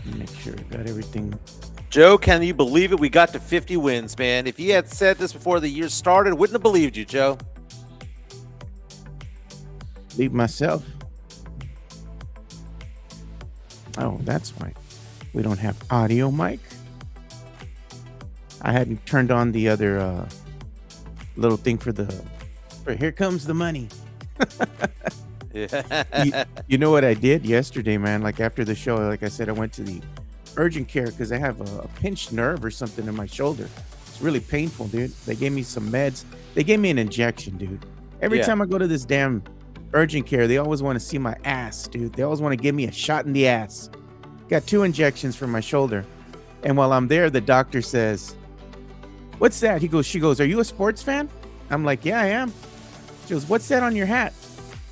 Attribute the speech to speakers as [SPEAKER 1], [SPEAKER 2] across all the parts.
[SPEAKER 1] Make sure I got everything.
[SPEAKER 2] Joe, can you believe it? We got to 50 wins, man. If you had said this before the year started, wouldn't have believed you, Joe.
[SPEAKER 1] Leave myself. Oh, that's why we don't have audio mic. I hadn't turned on the other little thing for here comes the money. you,
[SPEAKER 2] Yeah.
[SPEAKER 1] you know what I did yesterday, man? Like after the show, like I said, I went to the urgent care because I have a pinched nerve or something in my shoulder. It's really painful, dude. They gave me some meds. They gave me an injection, dude. Every
[SPEAKER 2] Yeah.
[SPEAKER 1] time I go to this damn urgent care, they always want to see my ass, dude. They always want to give me a shot in the ass. Got 2 injections for my shoulder. And while I'm there, the doctor says, "What's that?" She goes, "Are you a sports fan?" I'm like, "Yeah, I am." She goes, "What's that on your hat?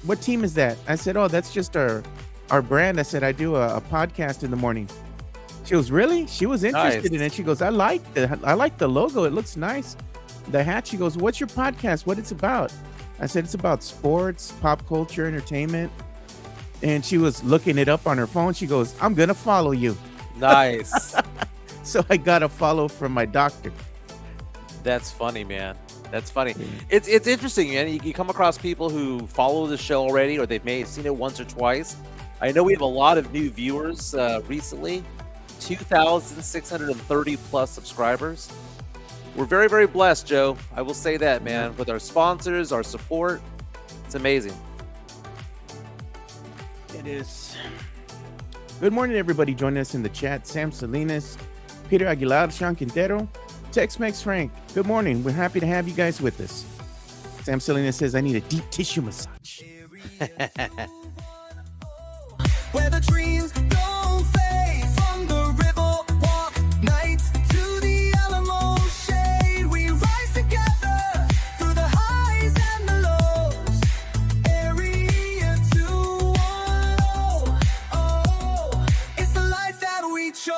[SPEAKER 1] What team is that?" I said, "Oh, that's just our brand." I said, "I do a podcast in the morning." She goes, "Really?" She was interested in
[SPEAKER 2] Nice.
[SPEAKER 1] it. She goes, I like the logo. It looks nice. The hat." She goes, "What's your podcast? What it's about?" I said, "It's about sports, pop culture, entertainment." And she was looking it up on her phone. She goes, "I'm gonna follow you."
[SPEAKER 2] Nice.
[SPEAKER 1] So I got a follow from my doctor.
[SPEAKER 2] That's funny, man. That's funny.
[SPEAKER 1] Yeah.
[SPEAKER 2] It's interesting, man. You come across people who follow the show already, or they've may have seen it once or twice. I know we have a lot of new viewers recently, 2,630 plus subscribers. We're very, very blessed, Joe. I will say that,
[SPEAKER 1] Yeah,
[SPEAKER 2] man. With our sponsors, our support, it's amazing.
[SPEAKER 1] it is. Good morning, everybody. Joining us in the chat: Sam Salinas, Peter Aguilar, Sean Quintero, Tex-Mex Frank. Good morning. We're happy to have you guys with us. Sam Salinas says, "I need a deep tissue massage."
[SPEAKER 3] Where the dreams don't fade from the river walk nights to the Alamo shade. We rise together through the highs and the lows. Area 210. Oh, it's the life that we chose.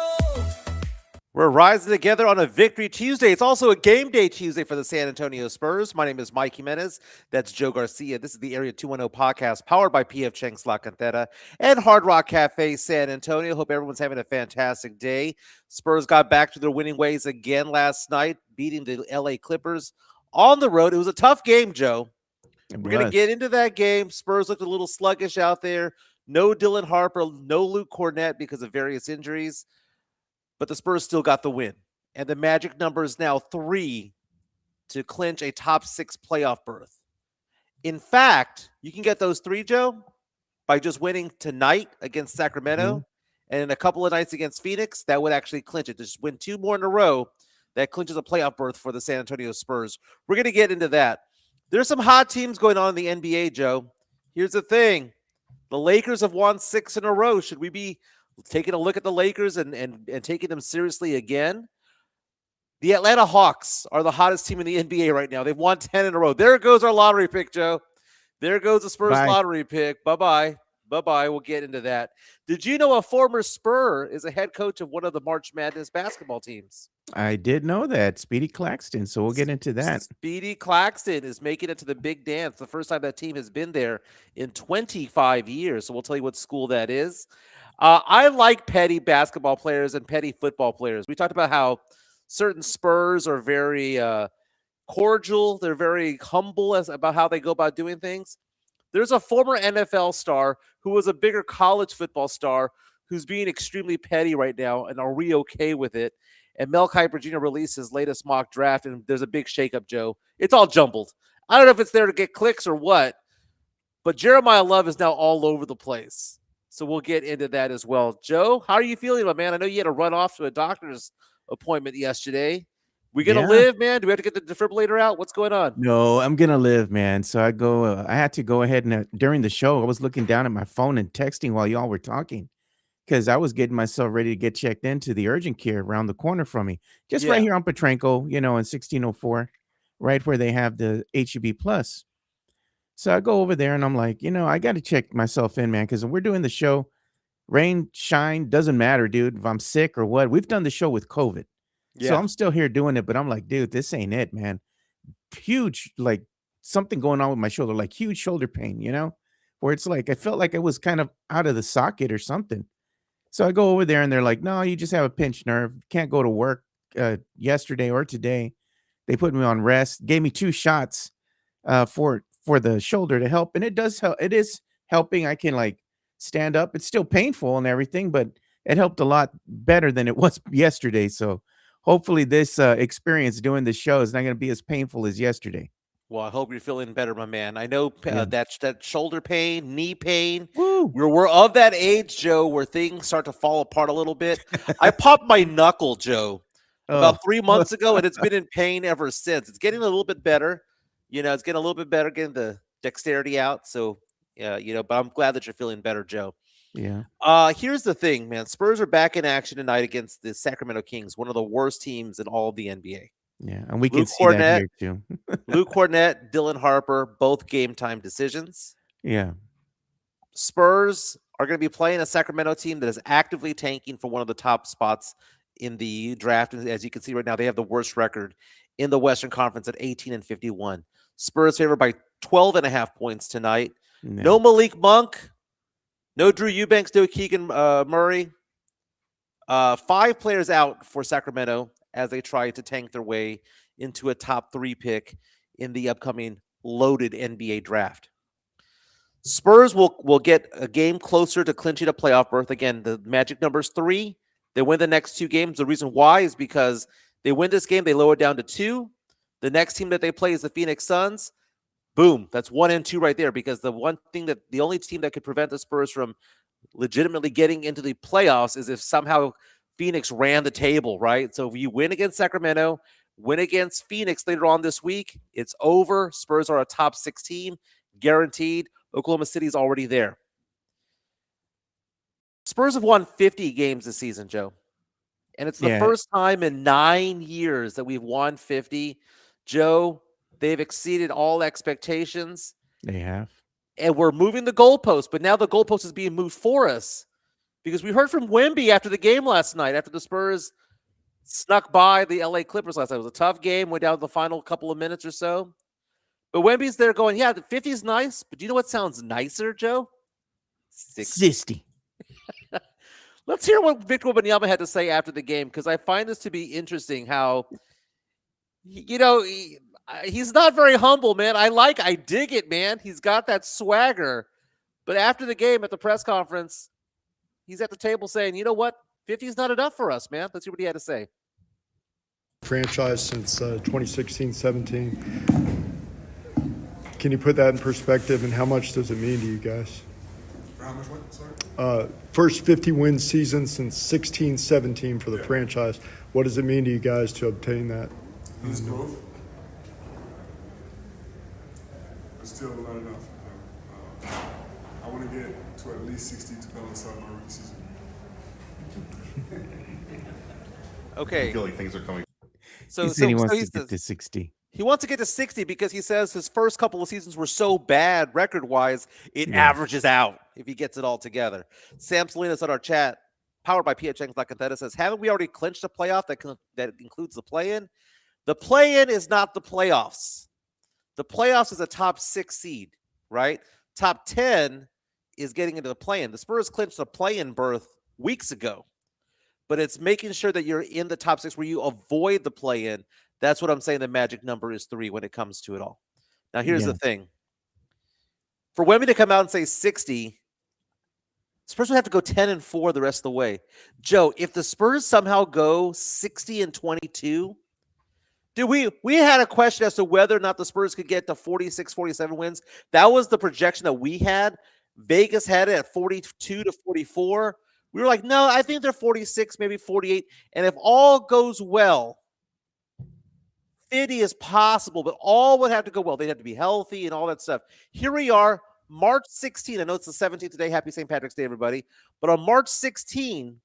[SPEAKER 2] We're rising together on a Victory Tuesday. It's also a game day Tuesday for the San Antonio Spurs. My name is Mike Jimenez. That's Joe Garcia. This is the Area 210 podcast powered by PF Chang's La Cantera and Hard Rock Cafe San Antonio. Hope everyone's having a fantastic day. Spurs got back to their winning ways again last night, beating the LA Clippers on the road. It was a tough game, Joe.
[SPEAKER 1] It
[SPEAKER 2] We're going to get
[SPEAKER 1] was.
[SPEAKER 2] into that game. Spurs looked a little sluggish out there. No Dylan Harper, no Luke Cornett because of various injuries, but the Spurs still got the win. And the magic number is now 3 to clinch a top 6 playoff berth. In fact, you can get those 3, Joe, by just winning tonight against
[SPEAKER 1] Mhm.
[SPEAKER 2] Sacramento and in a couple of nights against Phoenix. That would actually clinch it. Just win 2 more in a row. That clinches a playoff berth for the San Antonio Spurs. We're going to get into that. There's some hot teams going on in the NBA, Joe. Here's the thing: the Lakers have won 6 in a row. Should we be taking a look at the Lakers and taking them seriously again? The Atlanta Hawks are the hottest team in the NBA right now. They've won 10 in a row. There goes our lottery pick, Joe. There goes the Spurs
[SPEAKER 1] Bye.
[SPEAKER 2] lottery pick. Bye bye. Bye bye. We'll get into that. Did you know a former Spur is a head coach of one of the March Madness basketball teams?
[SPEAKER 1] I did know that. Speedy Claxton. So we'll get into that.
[SPEAKER 2] Speedy Claxton is making it to the big dance. The first time that team has been there in 25 years. So we'll tell you what school that is. I like petty basketball players and petty football players. We talked about how certain Spurs are very cordial. They're very humble as about how they go about doing things. There's a former NFL star who was a bigger college football star who's being extremely petty right now, and are we okay with it? And Mel Kiper Jr. released his latest mock draft, and there's a big shakeup, Joe. It's all jumbled. I don't know if it's there to get clicks or what, but Jeremiah Love is now all over the place. So we'll get into that as well. Joe, how are you feeling, my man? I know you had to run off to a doctor's appointment yesterday. We gonna
[SPEAKER 1] Yeah.
[SPEAKER 2] live, man? Do we have to get the defibrillator out? What's going on?
[SPEAKER 1] No, I'm gonna live, man. So I had to go ahead and during the show, I was looking down at my phone and texting while y'all were talking because I was getting myself ready to get checked into the urgent care around the corner from me, just right
[SPEAKER 2] Yeah,
[SPEAKER 1] here on Petrenko, in 1604, right where they have the HEB Plus. So I go over there and I'm like, I got to check myself in, man, because we're doing the show. Rain, shine, doesn't matter, dude. If I'm sick or what, we've done the show with COVID. So
[SPEAKER 2] yeah.
[SPEAKER 1] I'm still here doing it, but I'm like, dude, this ain't it, man. Huge, like something going on with my shoulder, like huge shoulder pain, where it's like I felt like I was kind of out of the socket or something. So I go over there and they're like, no, you just have a pinched nerve. Can't go to work yesterday or today. They put me on rest, gave me 2 shots for the shoulder to help. And it does help. It is helping. I can like stand up. It's still painful and everything, but it helped a lot better than it was yesterday. So hopefully this experience doing the show is not going to be as painful as yesterday.
[SPEAKER 2] Well, I hope you're feeling better, my man. I know
[SPEAKER 1] Yeah.
[SPEAKER 2] that shoulder pain, knee pain.
[SPEAKER 1] Woo.
[SPEAKER 2] We're of that age, Joe, where things start to fall apart a little bit. I popped my knuckle, Joe, about
[SPEAKER 1] Oh,
[SPEAKER 2] 3 months ago, and it's been in pain ever since. It's getting a little bit better. It's getting a little bit better, getting the dexterity out. So, yeah, but I'm glad that you're feeling better, Joe.
[SPEAKER 1] yeah.
[SPEAKER 2] Here's the thing, man. Spurs are back in action tonight against the Sacramento Kings, one of the worst teams in all of the NBA.
[SPEAKER 1] Yeah. And we can
[SPEAKER 2] Luke
[SPEAKER 1] see that
[SPEAKER 2] Cornett,
[SPEAKER 1] here too.
[SPEAKER 2] Luke Cornett, Dylan Harper, both game time decisions.
[SPEAKER 1] Yeah.
[SPEAKER 2] Spurs are going to be playing a Sacramento team that is actively tanking for one of the top spots in the draft. And as you can see right now, they have the worst record in the Western Conference at 18-51. Spurs favored by 12.5 points tonight. No
[SPEAKER 1] Yeah.
[SPEAKER 2] Malik Monk, no Drew Eubanks, no Keegan Murray. 5 players out for Sacramento as they try to tank their way into a top 3 pick in the upcoming loaded NBA draft. Spurs will get a game closer to clinching a playoff berth. Again, the magic number is 3. They win the next 2 games. The reason why is because they win this game, they lower it down to 2. The next team that they play is the Phoenix Suns. Boom, that's 1 and 2 right there, because the only team that could prevent the Spurs from legitimately getting into the playoffs is if somehow Phoenix ran the table, right? So if you win against Sacramento, win against Phoenix later on this week, it's over. Spurs are a top 6 team, guaranteed. Oklahoma City's already there. Spurs have won 50 games this season, Joe. And it's the
[SPEAKER 1] Yeah.
[SPEAKER 2] first time in 9 years that we've won 50. Joe, they've exceeded all expectations.
[SPEAKER 1] They have.
[SPEAKER 2] And we're moving the goalpost, but now the goalpost is being moved for us, because we heard from Wemby after the game last night, after the Spurs snuck by the LA Clippers last night. It was a tough game, went down to the final couple of minutes or so. But Wemby's there going, yeah, the 50 is nice, but do you know what sounds nicer, Joe?
[SPEAKER 1] 60.
[SPEAKER 2] Let's hear what Victor Wembanyama had to say after the game, because I find this to be interesting how, he's not very humble, man. I dig it, man. He's got that swagger. But after the game at the press conference, he's at the table saying, you know what? 50 is not enough for us, man. Let's see what he had to say.
[SPEAKER 4] Franchise since 2016-17. Can you put that in perspective, and how much does it mean to you guys?
[SPEAKER 5] For how much what? Sorry?
[SPEAKER 4] First 50-win season since 16-17 for the franchise. What does it mean to you guys to obtain that?
[SPEAKER 5] Means growth. It's still not enough. I want to get to at least 60 to go inside my rookie season.
[SPEAKER 2] Okay.
[SPEAKER 6] I feel like things are coming.
[SPEAKER 2] So,
[SPEAKER 1] He said he wants
[SPEAKER 2] he
[SPEAKER 1] to get to
[SPEAKER 2] says
[SPEAKER 1] 60.
[SPEAKER 2] he wants to get to 60 because he says his first couple of seasons were so bad record-wise, it
[SPEAKER 1] Yeah.
[SPEAKER 2] averages out if he gets it all together. Sam Salinas on our chat, powered by PHX La Cantera, says, haven't we already clinched a playoff that includes the play-in? The play-in is not the playoffs. The playoffs is a top 6 seed, right? Top 10 is getting into the play-in. The Spurs clinched a play-in berth weeks ago, but it's making sure that you're in the top 6 where you avoid the play-in. That's what I'm saying. The magic number is 3 when it comes to it all. Now, here's the thing. For Wemby to come out and say 60, Spurs would have to go 10-4 the rest of the way. Joe, if the Spurs somehow go 60-22, dude, we had a question as to whether or not the Spurs could get to 46, 47 wins. That was the projection that we had. Vegas had it at 42-44. We were like, no, I think they're 46, maybe 48. And if all goes well, 50 is possible, but all would have to go well. They'd have to be healthy and all that stuff. Here we are, March 16. I know it's the 17th today. Happy St. Patrick's Day, everybody. But on March 16,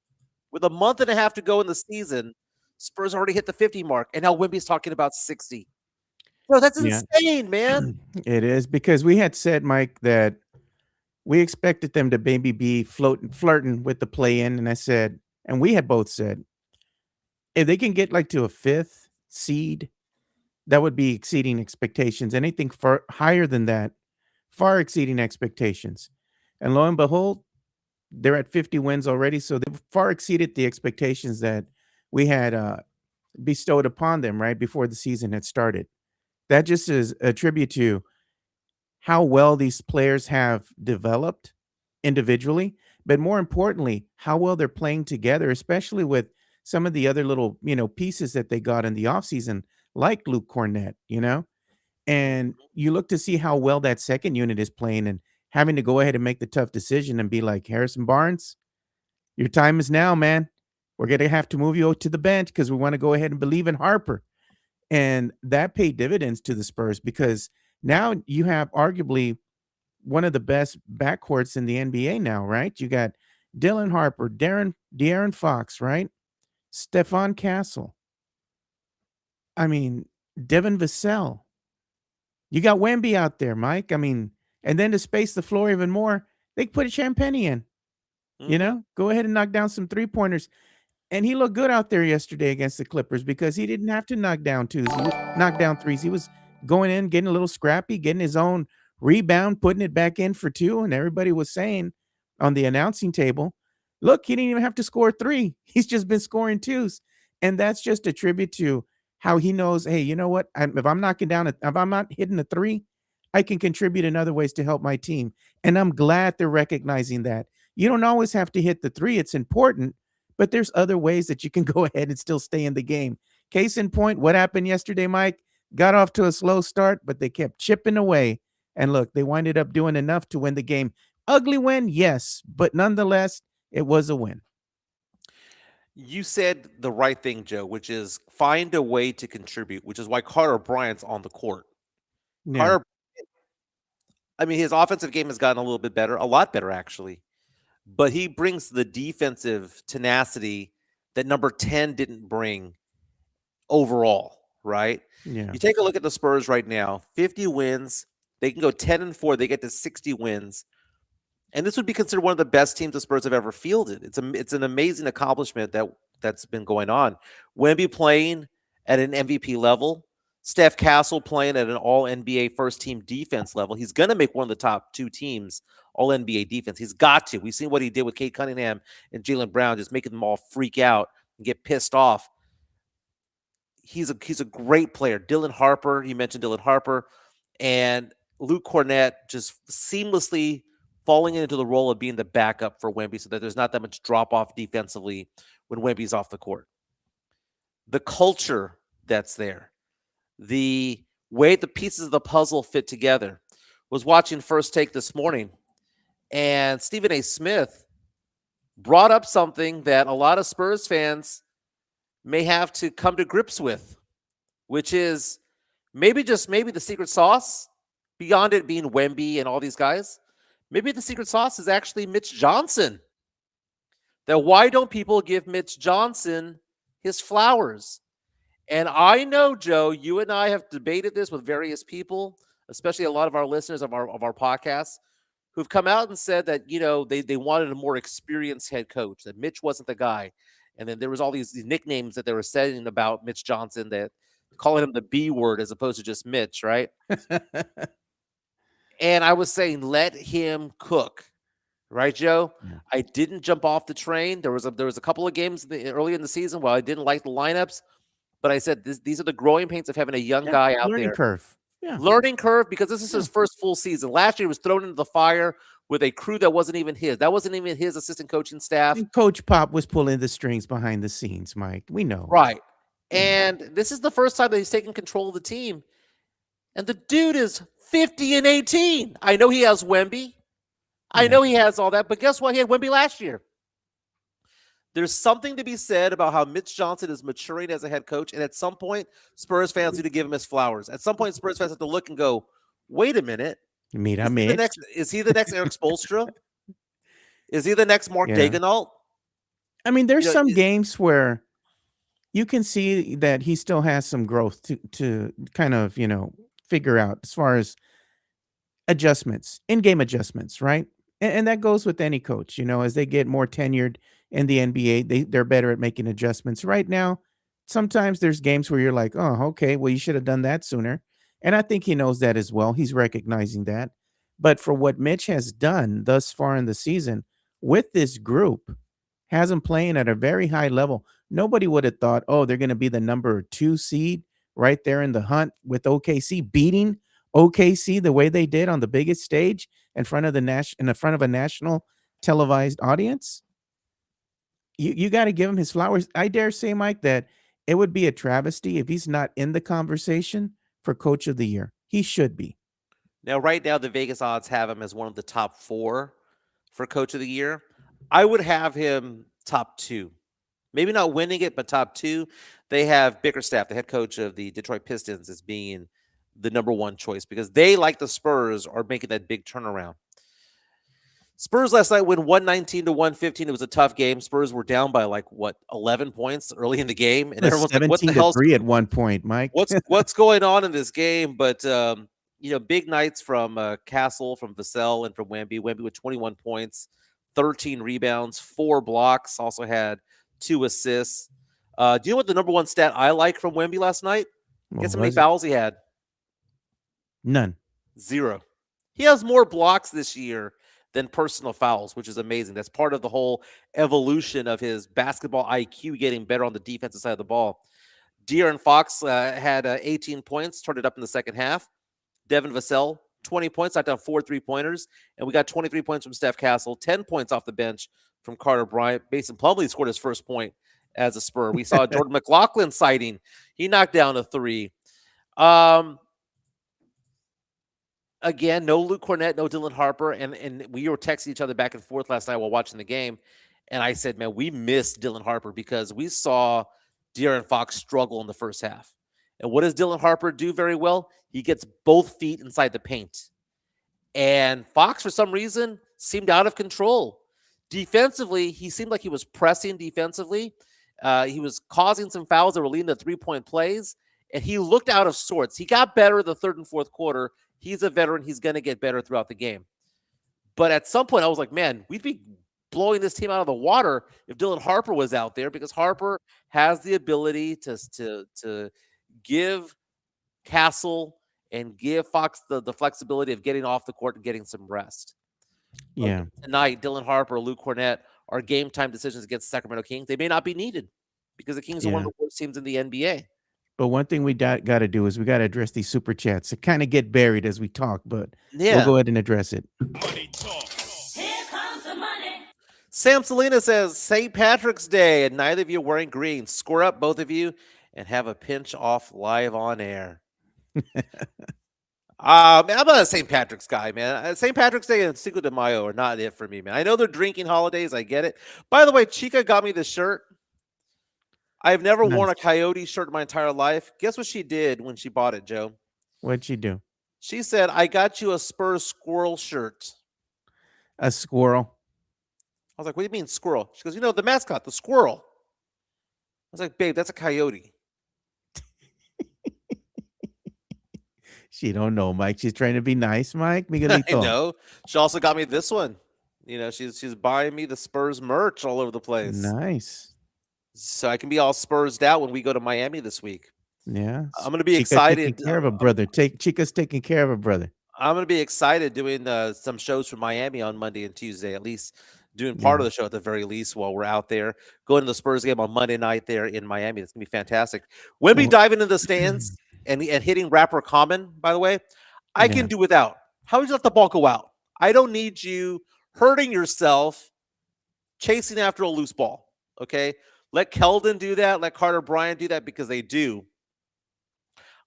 [SPEAKER 2] with a month and a half to go in the season, Spurs already hit the 50 mark. And now Wemby's talking about 60. Bro, that's insane, man.
[SPEAKER 1] It is, because we had said, Mike, that we expected them to maybe be flirting with the play-in. And I said, and we had both said, if they can get like to a 5th seed, that would be exceeding expectations. Anything higher than that, far exceeding expectations. And lo and behold, they're at 50 wins already, so they've far exceeded the expectations that we had bestowed upon them right before the season had started. That just is a tribute to how well these players have developed individually, but more importantly, how well they're playing together, especially with some of the other little, pieces that they got in the offseason, like Luke Cornett, and you look to see how well that second unit is playing and having to go ahead and make the tough decision and be like, Harrison Barnes, your time is now, man. We're going to have to move you to the bench because we want to go ahead and believe in Harper. And that paid dividends to the Spurs because now you have arguably one of the best backcourts in the NBA now, right? You got Dylan Harper, De'Aaron Fox, right? Stephon Castle. I mean, Devin Vassell. You got Wemby out there, Mike. I mean, and then to space the floor even more, they put Champagne in. Go ahead and knock down some 3-pointers. And he looked good out there yesterday against the Clippers because he didn't have to knock down twos. Knock down threes. He was going in, getting a little scrappy, getting his own rebound, putting it back in for two. And everybody was saying on the announcing table, look, he didn't even have to score three. He's just been scoring twos. And that's just a tribute to how he knows, hey, you know what? If I'm not hitting a three, I can contribute in other ways to help my team. And I'm glad they're recognizing that. You don't always have to hit the three. It's important, but there's other ways that you can go ahead and still stay in the game. Case in point, what happened yesterday, Mike? Got off to a slow start, but they kept chipping away. And look, they winded up doing enough to win the game. Ugly win, yes, but nonetheless, it was a win.
[SPEAKER 2] You said the right thing, Joe, which is find a way to contribute, which is why Carter Bryant's on the court.
[SPEAKER 1] Yeah.
[SPEAKER 2] Carter, I mean, his offensive game has gotten a little bit better, a lot better, actually. But he brings the defensive tenacity that number 10 didn't bring overall, right?
[SPEAKER 1] Yeah.
[SPEAKER 2] You take a look at the Spurs right now, 50 wins. They can go 10-4. They get to 60 wins. And this would be considered one of the best teams the Spurs have ever fielded. It's an amazing accomplishment that's been going on. Wemby playing at an MVP level. Steph Castle playing at an all-NBA first-team defense level. He's going to make one of the top two teams all-NBA defense. He's got to. We've seen what he did with Kate Cunningham and Jaylen Brown, just making them all freak out and get pissed off. He's a great player. Dylan Harper, you mentioned Dylan Harper, and Luke Cornett just seamlessly falling into the role of being the backup for Wemby so that there's not that much drop-off defensively when Wemby's off the court. The culture that's there, the way the pieces of the puzzle fit together. Was watching First Take this morning, and Stephen A. Smith brought up something that a lot of Spurs fans may have to come to grips with, which is maybe the secret sauce, beyond it being Wemby and all these guys, maybe the secret sauce is actually Mitch Johnson. That why don't people give Mitch Johnson his flowers? And I know, Joe, you and I have debated this with various people, especially a lot of our listeners of our podcasts, who've come out and said that, they wanted a more experienced head coach, that Mitch wasn't the guy. And then there was all these nicknames that they were saying about Mitch Johnson, that calling him the B word as opposed to just Mitch, right? And I was saying, let him cook. Right, Joe?
[SPEAKER 1] Yeah.
[SPEAKER 2] I didn't jump off the train. There was a couple of games early in the season where I didn't like the lineups, but I said these are the growing pains of having a young guy out
[SPEAKER 1] learning
[SPEAKER 2] there.
[SPEAKER 1] curve. Yeah.
[SPEAKER 2] Learning curve, because this is his first full season. Last year he was thrown into the fire with a crew that wasn't even his. That wasn't even his assistant coaching staff.
[SPEAKER 1] And Coach Pop was pulling the strings behind the scenes, Mike. We know.
[SPEAKER 2] Right. And this is the first time that he's taken control of the team. And the dude is 50-18. I know he has Wemby. I know he has all that, but guess what? He had Wemby last year. There's something to be said about how Mitch Johnson is maturing as a head coach, and at some point, Spurs fans need to give him his flowers. At some point, Spurs fans have to look and go, wait a minute. Is he the next Eric Spoelstra? Is he the next Mark Daigneault?
[SPEAKER 1] I mean, there's some games where you can see that he still has some growth to kind of, figure out as far as adjustments, in-game adjustments, right? And that goes with any coach, as they get more tenured in the NBA, they're better at making adjustments. Right now, sometimes there's games where you're like, oh, okay, well, you should have done that sooner. And I think he knows that as well. He's recognizing that. But for what Mitch has done thus far in the season, with this group has them playing at a very high level. Nobody would have thought, oh, they're going to be the number 2 seed right there in the hunt with OKC, beating OKC the way they did on the biggest stage in front of a national televised audience. You got to give him his flowers. I dare say, Mike, that it would be a travesty if he's not in the conversation for Coach of the Year. He should be.
[SPEAKER 2] Now, right now, the Vegas odds have him as one of the top 4 for Coach of the Year. I would have him top 2. Maybe not winning it, but top 2. They have Bickerstaff, the head coach of the Detroit Pistons, as being the number 1 choice because they, like the Spurs, are making that big turnaround. Spurs last night win 119-115. It was a tough game. Spurs were down by 11 points early in the game, and everyone's like, "What the hell's
[SPEAKER 1] 17-3 at one point, Mike?"
[SPEAKER 2] what's going on in this game?" But big nights from Castle, from Vassell, and from Wemby. Wemby with 21 points, 13 rebounds, 4 blocks. Also had 2 assists. Do you know what the number 1 stat I like from Wemby last night? Guess how many fouls he had?
[SPEAKER 1] None.
[SPEAKER 2] 0. He has more blocks this year than personal fouls, which is amazing. That's part of the whole evolution of his basketball IQ getting better on the defensive side of the ball. De'Aaron Fox had 18 points, turned it up in the second half. Devin Vassell, 20 points, knocked down 4 3-pointers. And we got 23 points from Steph Castle, 10 points off the bench from Carter Bryant. Mason Plumlee scored his first point as a Spur. We saw Jordan McLaughlin sighting. He knocked down a 3. Again, no Luke Cornett, no Dylan Harper, and we were texting each other back and forth last night while watching the game, and I said, man, we missed Dylan Harper because we saw De'Aaron Fox struggle in the first half. And what does Dylan Harper do very well? He gets both feet inside the paint. And Fox, for some reason, seemed out of control. Defensively, he seemed like he was pressing defensively. He was causing some fouls that were leading to 3-point plays, and he looked out of sorts. He got better the third and fourth quarter. He's a veteran. He's going to get better throughout the game. But at some point, I was like, man, we'd be blowing this team out of the water if Dylan Harper was out there because Harper has the ability to give Castle and give Fox the flexibility of getting off the court and getting some rest.
[SPEAKER 1] Yeah.
[SPEAKER 2] But tonight, Dylan Harper, Luke Cornett are game-time decisions against the Sacramento Kings. They may not be needed because the Kings are one of the worst teams in the NBA.
[SPEAKER 1] But one thing we got to do is we got to address these super chats. It kind of get buried as we talk, but we'll go ahead and address it.
[SPEAKER 3] Money talk. Here comes the money.
[SPEAKER 2] Sam Selena says, St. Patrick's Day, and neither of you are wearing green. Score up, both of you, and have a pinch off live on air. Man, I'm not a St. Patrick's guy, man. St. Patrick's Day and Cinco de Mayo are not it for me, man. I know they're drinking holidays. I get it. By the way, Chica got me this shirt. I've never worn a Coyote shirt my entire life. Guess what she did when she bought it, Joe?
[SPEAKER 1] What'd she do?
[SPEAKER 2] She said, I got you a Spurs squirrel shirt.
[SPEAKER 1] A squirrel?
[SPEAKER 2] I was like, what do you mean squirrel? She goes, the mascot, the squirrel. I was like, babe, that's a coyote.
[SPEAKER 1] She don't know, Mike. She's trying to be nice, Mike.
[SPEAKER 2] Miguelito. I know. She also got me this one. She's buying me the Spurs merch all over the place.
[SPEAKER 1] Nice.
[SPEAKER 2] So I can be all Spursed out when we go to Miami this week.
[SPEAKER 1] Yeah.
[SPEAKER 2] I'm going to be excited.
[SPEAKER 1] Taking care of a brother. Chica's taking care of a brother.
[SPEAKER 2] I'm going to be excited doing some shows from Miami on Monday and Tuesday, at least doing part of the show at the very least while we're out there. Going to the Spurs game on Monday night there in Miami. It's going to be fantastic. Wemby diving into the stands and hitting Rapper Common, by the way, I can do without. How would you let the ball go out? I don't need you hurting yourself chasing after a loose ball, okay? Let Keldon do that. Let Carter Bryant do that because they do.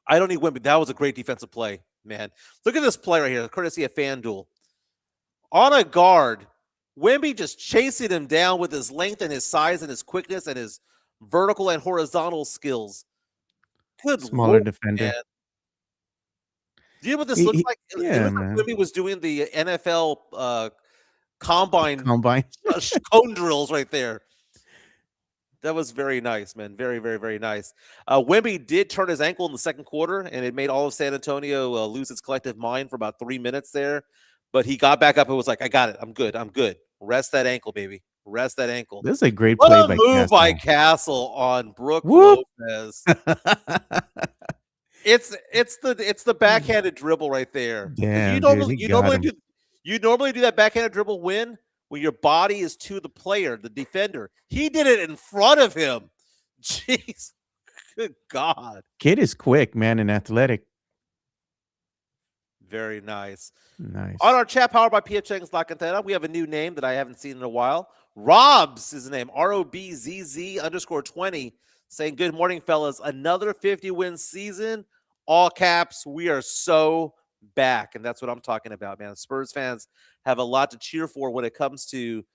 [SPEAKER 2] I don't need Wemby. That was a great defensive play, man. Look at this play right here, courtesy of FanDuel. On a guard, Wemby just chasing him down with his length and his size and his quickness and his vertical and horizontal skills. Good
[SPEAKER 1] Smaller
[SPEAKER 2] Lord,
[SPEAKER 1] defender.
[SPEAKER 2] Man. Do you know what this looks like?
[SPEAKER 1] Yeah,
[SPEAKER 2] man. Wemby was doing the NFL combine cone drills right there. That was very nice, man. Very, very, very nice. Wemby did turn his ankle in the second quarter, and it made all of San Antonio lose its collective mind for about 3 minutes there. But he got back up and was like, I got it. I'm good. I'm good. Rest that ankle, baby. Rest that ankle.
[SPEAKER 1] This is a great play by Castle.
[SPEAKER 2] By Castle on Brook Lopez. It's the backhanded dribble right there.
[SPEAKER 1] Yeah,
[SPEAKER 2] you normally do that backhanded dribble when when your body is to the player, the defender. He did it in front of him. Jeez. Good God.
[SPEAKER 1] Kid is quick, man, and athletic.
[SPEAKER 2] Very nice.
[SPEAKER 1] Nice.
[SPEAKER 2] On our chat, powered by PF Chang's La Cantera, we have a new name that I haven't seen in a while. Robs is the name. ROBZZ_20, saying, good morning, fellas. Another 50-win season. All caps. We are so back. And that's what I'm talking about, man. Spurs fans have a lot to cheer for when it comes to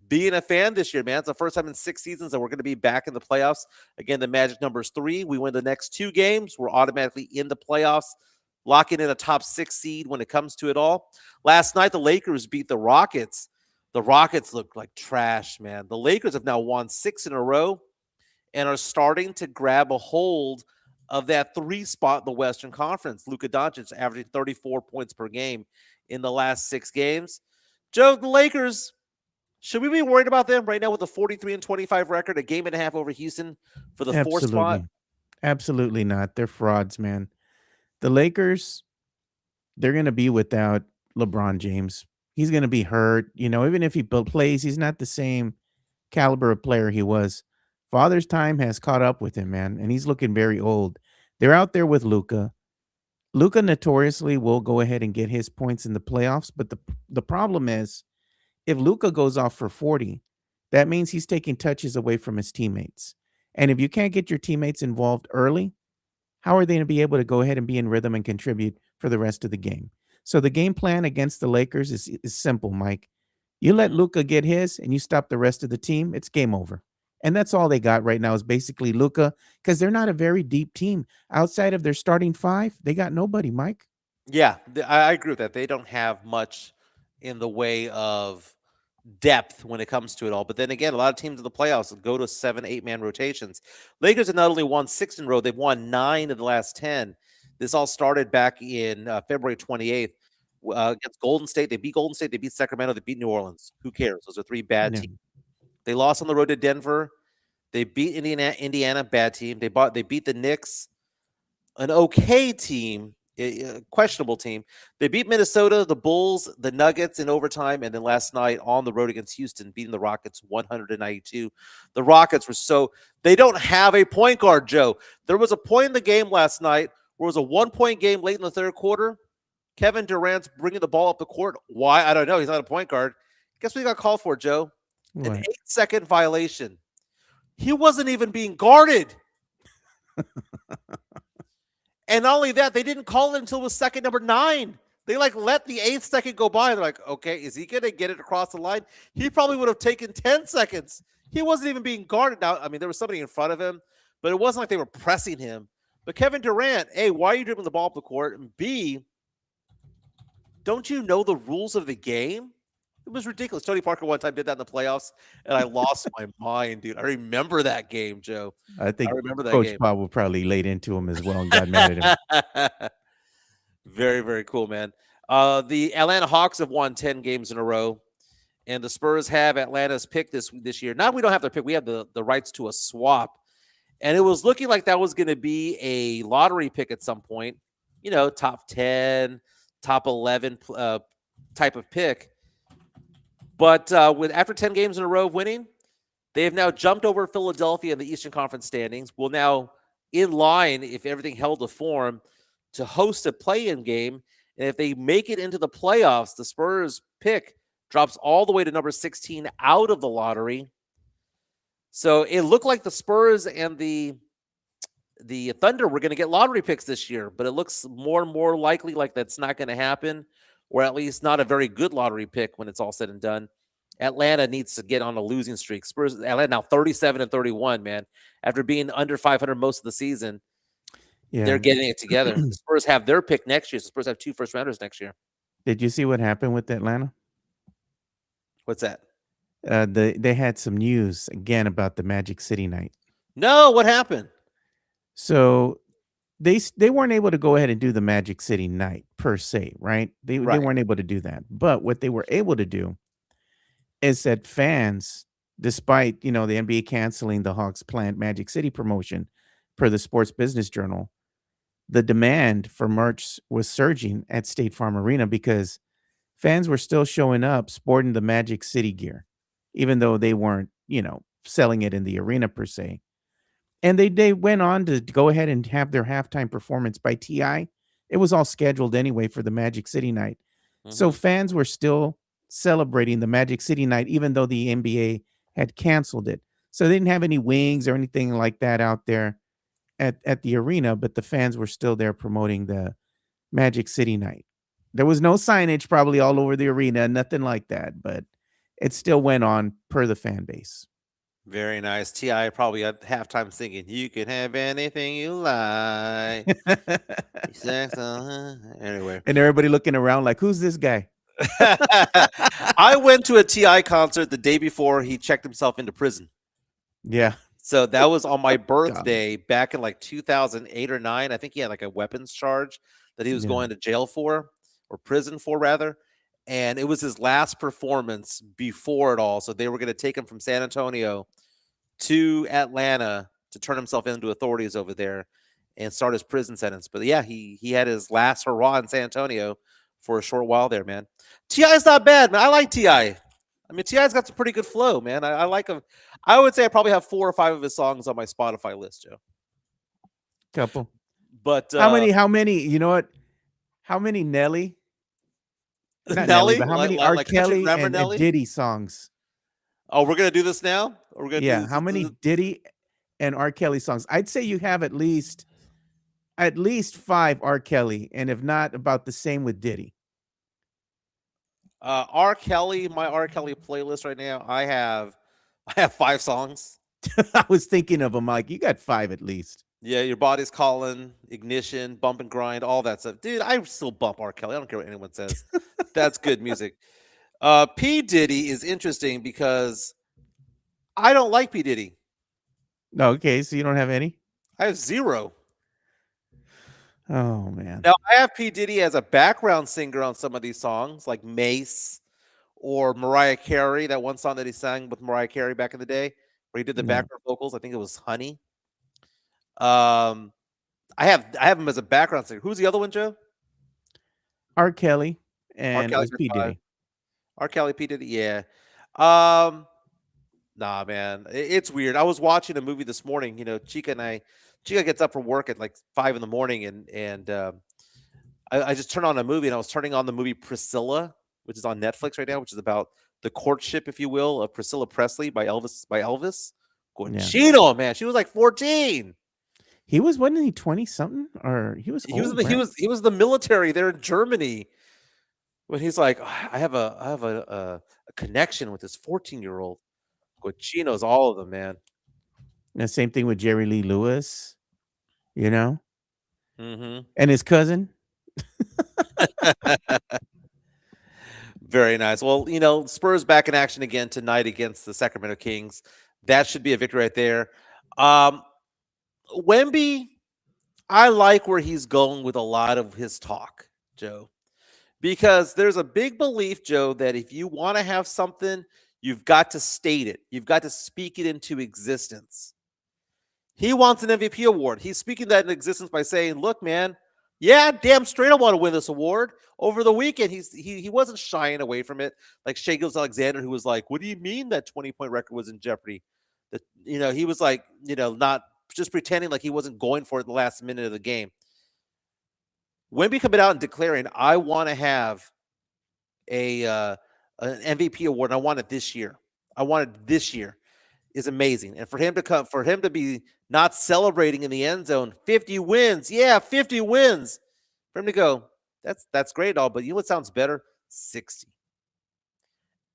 [SPEAKER 2] being a fan this year, man. It's the first time in 6 seasons that we're going to be back in the playoffs. Again, the magic number is 3. We win the next 2 games. We're automatically in the playoffs, locking in a top 6 seed when it comes to it all. Last night, the Lakers beat the Rockets. The Rockets look like trash, man. The Lakers have now won 6 in a row and are starting to grab a hold of that 3 spot in the Western Conference. Luka Doncic averaging 34 points per game in the last 6 games. Joe, the Lakers, should we be worried about them right now with a 43-25 record, a game and a half over Houston for the 4th spot?
[SPEAKER 1] Absolutely not. They're frauds, man. The Lakers, they're going to be without LeBron James. He's going to be hurt. Even if he plays, he's not the same caliber of player he was. Father's time has caught up with him, man, and he's looking very old. They're out there with Luka. Luka notoriously will go ahead and get his points in the playoffs, but the problem is, if Luka goes off for 40, that means he's taking touches away from his teammates. And if you can't get your teammates involved early, how are they going to be able to go ahead and be in rhythm and contribute for the rest of the game? So the game plan against the Lakers is simple, Mike. You let Luka get his and you stop the rest of the team, it's game over. And that's all they got right now is basically Luka, because they're not a very deep team. Outside of their starting 5, they got nobody, Mike.
[SPEAKER 2] Yeah, I agree with that. They don't have much in the way of depth when it comes to it all. But then again, a lot of teams in the playoffs go to 7, 8-man rotations. Lakers have not only won 6 in a row, they've won 9 of the last 10. This all started back in February 28th against Golden State. They beat Golden State. They beat Sacramento. They beat New Orleans. Who cares? Those are 3 bad teams. They lost on the road to Denver. They beat Indiana, bad team. They beat the Knicks, an okay team, a questionable team. They beat Minnesota, the Bulls, the Nuggets in overtime, and then last night on the road against Houston, beating the Rockets 192. The Rockets were they don't have a point guard, Joe. There was a point in the game last night where it was a 1-point game late in the 3rd quarter. Kevin Durant's bringing the ball up the court. Why? I don't know. He's not a point guard. Guess what he got called for, Joe?
[SPEAKER 1] What?
[SPEAKER 2] An 8-second violation. He wasn't even being guarded. And not only that, they didn't call it until it was second number 9. They let the 8th second go by. They're like, okay, is he going to get it across the line? He probably would have taken 10 seconds. He wasn't even being guarded. Now, I mean, there was somebody in front of him, but it wasn't like they were pressing him. But Kevin Durant, A, why are you dribbling the ball up the court? And B, don't you know the rules of the game? It was ridiculous. Tony Parker one time did that in the playoffs, and I lost my mind, dude. I remember that game, Joe.
[SPEAKER 1] I think
[SPEAKER 2] remember that
[SPEAKER 1] Coach
[SPEAKER 2] game.
[SPEAKER 1] Bob will probably laid into him as well and got mad at him.
[SPEAKER 2] Very, very cool, man. The Atlanta Hawks have won 10 games in a row, and the Spurs have Atlanta's pick this year. Now we don't have their pick. We have the rights to a swap, and it was looking like that was going to be a lottery pick at some point, top 10, top 11 type of pick. But after 10 games in a row of winning, they have now jumped over Philadelphia in the Eastern Conference standings. Will now in line, if everything held to form, to host a play-in game. And if they make it into the playoffs, the Spurs pick drops all the way to number 16 out of the lottery. So it looked like the Spurs and the Thunder were going to get lottery picks this year, but it looks more and more likely like that's not going to happen, or at least not a very good lottery pick when it's all said and done. Atlanta needs to get on a losing streak. Atlanta now 37-31, man. After being under 500 most of the season, they're getting it together. The Spurs have their pick next year. The Spurs have 2 first-rounders next year.
[SPEAKER 1] Did you see what happened with Atlanta?
[SPEAKER 2] What's that?
[SPEAKER 1] They had some news again about the Magic City night.
[SPEAKER 2] No, what happened?
[SPEAKER 1] So they weren't able to go ahead and do the Magic City night per se, right? They weren't able to do that. But what they were able to do is that fans, despite, the NBA canceling the Hawks planned Magic City promotion per the Sports Business Journal, the demand for merch was surging at State Farm Arena because fans were still showing up sporting the Magic City gear, even though they weren't, selling it in the arena per se. And they went on to go ahead and have their halftime performance by Ti. It was all scheduled anyway for the Magic City night. So
[SPEAKER 2] Mhm.
[SPEAKER 1] fans were still celebrating the Magic City night, even though the NBA had canceled it. So they didn't have any wings or anything like that out there at the arena, but the fans were still there promoting the Magic City night. There was no signage probably all over the arena, nothing like that, but it still went on per the fan base.
[SPEAKER 2] Very nice. Ti probably at halftime singing, "You can have anything you like." Sex, anyway.
[SPEAKER 1] And everybody looking around like, "Who's this guy?"
[SPEAKER 2] I went to a Ti concert the day before he checked himself into prison.
[SPEAKER 1] Yeah.
[SPEAKER 2] So that was on my
[SPEAKER 1] God.
[SPEAKER 2] birthday back in like 2008 or 9. I think he had like a weapons charge that he was
[SPEAKER 1] Yeah.
[SPEAKER 2] going to jail for, or prison for rather. And it was his last performance before it all. So they were going to take him from San Antonio to Atlanta to turn himself into authorities over there and start his prison sentence. But yeah, he had his last hurrah in San Antonio for a short while there, man. Ti's not bad, man. I like Ti. I mean, Ti's got some pretty good flow, man. I like him. I would say I probably have 4 or 5 of his songs on my Spotify list, Joe.
[SPEAKER 1] Couple.
[SPEAKER 2] But
[SPEAKER 1] How many, you know what? How many Nelly? Not Nelly,
[SPEAKER 2] Nelly,
[SPEAKER 1] but how many R.
[SPEAKER 2] like Country
[SPEAKER 1] Kelly
[SPEAKER 2] Grammar
[SPEAKER 1] and
[SPEAKER 2] Nelly.
[SPEAKER 1] Diddy songs?
[SPEAKER 2] Oh, we're gonna do this now. Or we're gonna do
[SPEAKER 1] Yeah,
[SPEAKER 2] this,
[SPEAKER 1] how many Diddy and R. Kelly songs? I'd say you have at least 5 R. Kelly, and if not, about the same with Diddy.
[SPEAKER 2] R. Kelly, my R. Kelly playlist right now. I have 5 songs.
[SPEAKER 1] I was thinking of them like, you got 5 at least.
[SPEAKER 2] Yeah, Your Body's Calling, Ignition, Bump and Grind, all that stuff. Dude, I still bump R. Kelly. I don't care what anyone says. That's good music. P. Diddy is interesting because I don't like P. Diddy.
[SPEAKER 1] No, okay, so you don't have any?
[SPEAKER 2] I have 0.
[SPEAKER 1] Oh, man.
[SPEAKER 2] Now, I have P. Diddy as a background singer on some of these songs, like Mace or Mariah Carey, that one song that he sang with Mariah Carey back in the day, where he did the
[SPEAKER 1] Yeah.
[SPEAKER 2] background vocals. I think it was Honey. I have him as a background singer. Who's the other one, Joe?
[SPEAKER 1] R. Kelly and it
[SPEAKER 2] Kelly
[SPEAKER 1] was
[SPEAKER 2] for
[SPEAKER 1] P.
[SPEAKER 2] 5.
[SPEAKER 1] Diddy.
[SPEAKER 2] R. Kelly, P. Diddy, yeah. Nah, man, it's weird. I was watching a movie this morning. You know, Chica gets up from work at like 5 in the morning, and I just turned on a movie, and I was turning on the movie Priscilla, which is on Netflix right now, which is about the courtship, if you will, of Priscilla Presley by Elvis. Cochino, man, she was like 14.
[SPEAKER 1] Wasn't he 20 something, or he was
[SPEAKER 2] He was
[SPEAKER 1] old,
[SPEAKER 2] the, he
[SPEAKER 1] right?
[SPEAKER 2] was he was the military there in Germany when he's like, I have a connection with this 14-year-old. Cochinos, all of them, man.
[SPEAKER 1] The same thing with Jerry Lee Lewis, you know,
[SPEAKER 2] Mm-hmm.
[SPEAKER 1] and his cousin.
[SPEAKER 2] Very nice. Well, you know, Spurs back in action again tonight against the Sacramento Kings. That should be a victory right there. Wemby, I like where he's going with a lot of his talk, Joe, because there's a big belief, Joe, that if you want to have something, you've got to state it. You've got to speak it into existence. He wants an MVP award. He's speaking that in existence by saying, look, man, yeah, damn straight I want to win this award. Over the weekend, he wasn't shying away from it. Like Shai Gilgeous-Alexander, who was like, what do you mean that 20-point record was in jeopardy? That, you know, he was like, you know, not just pretending like he wasn't going for it in the last minute of the game. Wemby coming out and declaring, I want to have an MVP award, and I want it this year. I want it this year is amazing. And for him to be not celebrating in the end zone, 50 wins. Yeah, 50 wins. For him to go, that's great and all, but you know what sounds better? 60.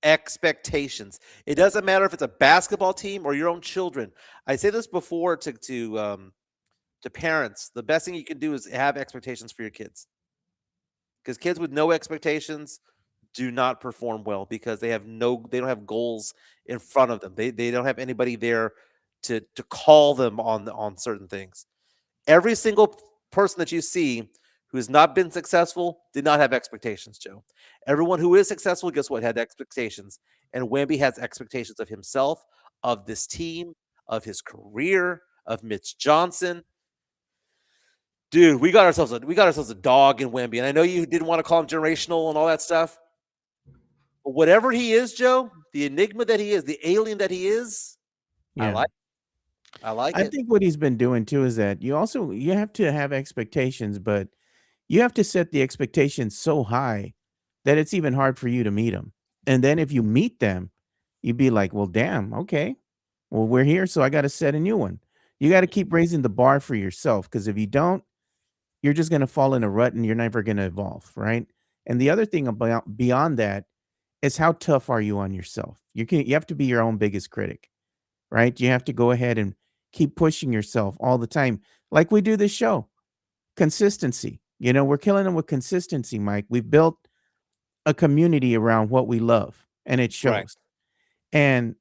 [SPEAKER 2] Expectations. It doesn't matter if it's a basketball team or your own children. I say this before to parents. The best thing you can do is have expectations for your kids. Because kids with no expectations do not perform well because they don't have goals in front of them. They don't have anybody there to call them on certain things. Every single person that you see who has not been successful did not have expectations, Joe. Everyone who is successful, guess what, had expectations. And Wemby has expectations of himself, of this team, of his career, of Mitch Johnson. Dude, we got ourselves a dog in Wemby. And I know you didn't want to call him generational and all that stuff. But whatever he is, Joe, the enigma that he is, the alien that he is, I
[SPEAKER 1] Yeah.
[SPEAKER 2] like. I like
[SPEAKER 1] I
[SPEAKER 2] it.
[SPEAKER 1] think what he's been doing too is that you have to have expectations, but you have to set the expectations so high that it's even hard for you to meet them. And then if you meet them, you'd be like, "Well, damn, okay. Well, we're here, so I got to set a new one." You got to keep raising the bar for yourself because if you don't, you're just going to fall in a rut and you're never going to evolve, right? And the other thing about beyond that is how tough are you on yourself? You have to be your own biggest critic, right? You have to go ahead and keep pushing yourself all the time, like we do this show. Consistency. We're killing them with consistency, Mike. We've built a community around what we love, and it
[SPEAKER 2] Right.
[SPEAKER 1] shows. And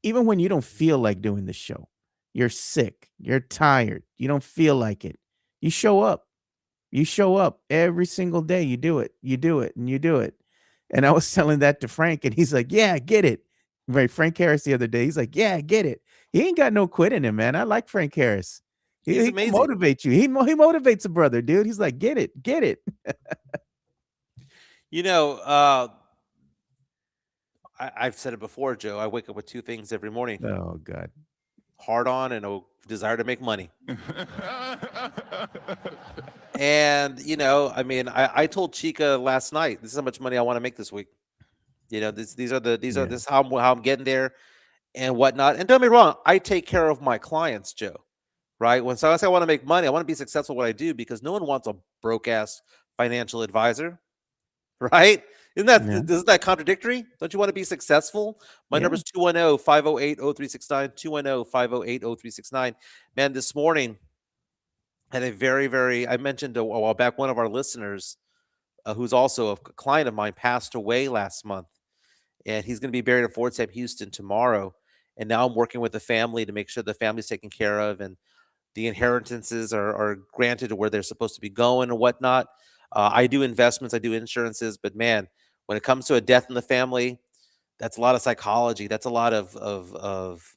[SPEAKER 1] even when you don't feel like doing the show, you're sick, you're tired, you don't feel like it, you show up. You show up every single day. You do it. You do it, and you do it. And I was telling that to Frank, and he's like, "Yeah, I get it." Right, Frank Harris the other day, he's like, "Yeah, I get it." He ain't got no quit in him, man. I like Frank Harris. He
[SPEAKER 2] He's
[SPEAKER 1] he can
[SPEAKER 2] amazing.
[SPEAKER 1] motivate you. He motivates a brother, dude. He's like, "Get it, get it."
[SPEAKER 2] You know, I've said it before, Joe. I wake up with two things every morning:
[SPEAKER 1] Oh God.
[SPEAKER 2] hard on and a desire to make money. And I mean, I told Chica last night, this is how much money I want to make this week. These are
[SPEAKER 1] Yeah.
[SPEAKER 2] this is how I'm getting there and whatnot. And don't get me wrong, I take care of my clients, Joe. Right? When someone says I want to make money, I want to be successful at what I do because no one wants a broke ass financial advisor, right?
[SPEAKER 1] Yeah.
[SPEAKER 2] Isn't that contradictory? Don't you want to be successful? My
[SPEAKER 1] Yeah.
[SPEAKER 2] number is 210-508-0369, 210-508-0369. Man, this morning had a very, very, I mentioned a while back, one of our listeners, who's also a client of mine, passed away last month. And he's going to be buried at Fort Sam Houston tomorrow. And now I'm working with the family to make sure the family's taken care of and the inheritances are granted to where they're supposed to be going and whatnot. I do investments, I do insurances, but man, when it comes to a death in the family, that's a lot of psychology. That's a lot of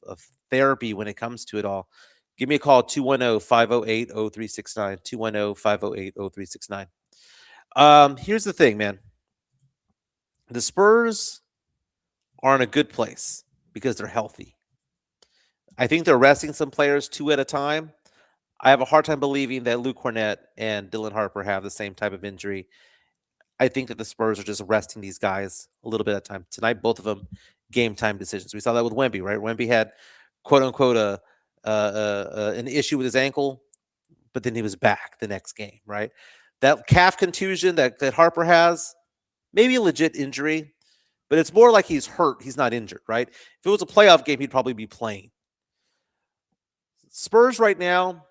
[SPEAKER 2] therapy when it comes to it all. Give me a call, 210-508-0369, 210-508-0369. Here's the thing, man. The Spurs are in a good place because they're healthy. I think they're resting some players two at a time. I have a hard time believing that Luke Cornett and Dylan Harper have the same type of injury. I think that the Spurs are just resting these guys a little bit at a time. Tonight, both of them game time decisions. We saw that with Wemby, right? Wemby had quote unquote an issue with his ankle, but then he was back the next game, right? That calf contusion that Harper has, maybe a legit injury, but it's more like he's hurt. He's not injured, right? If it was a playoff game, he'd probably be playing. Spurs right now,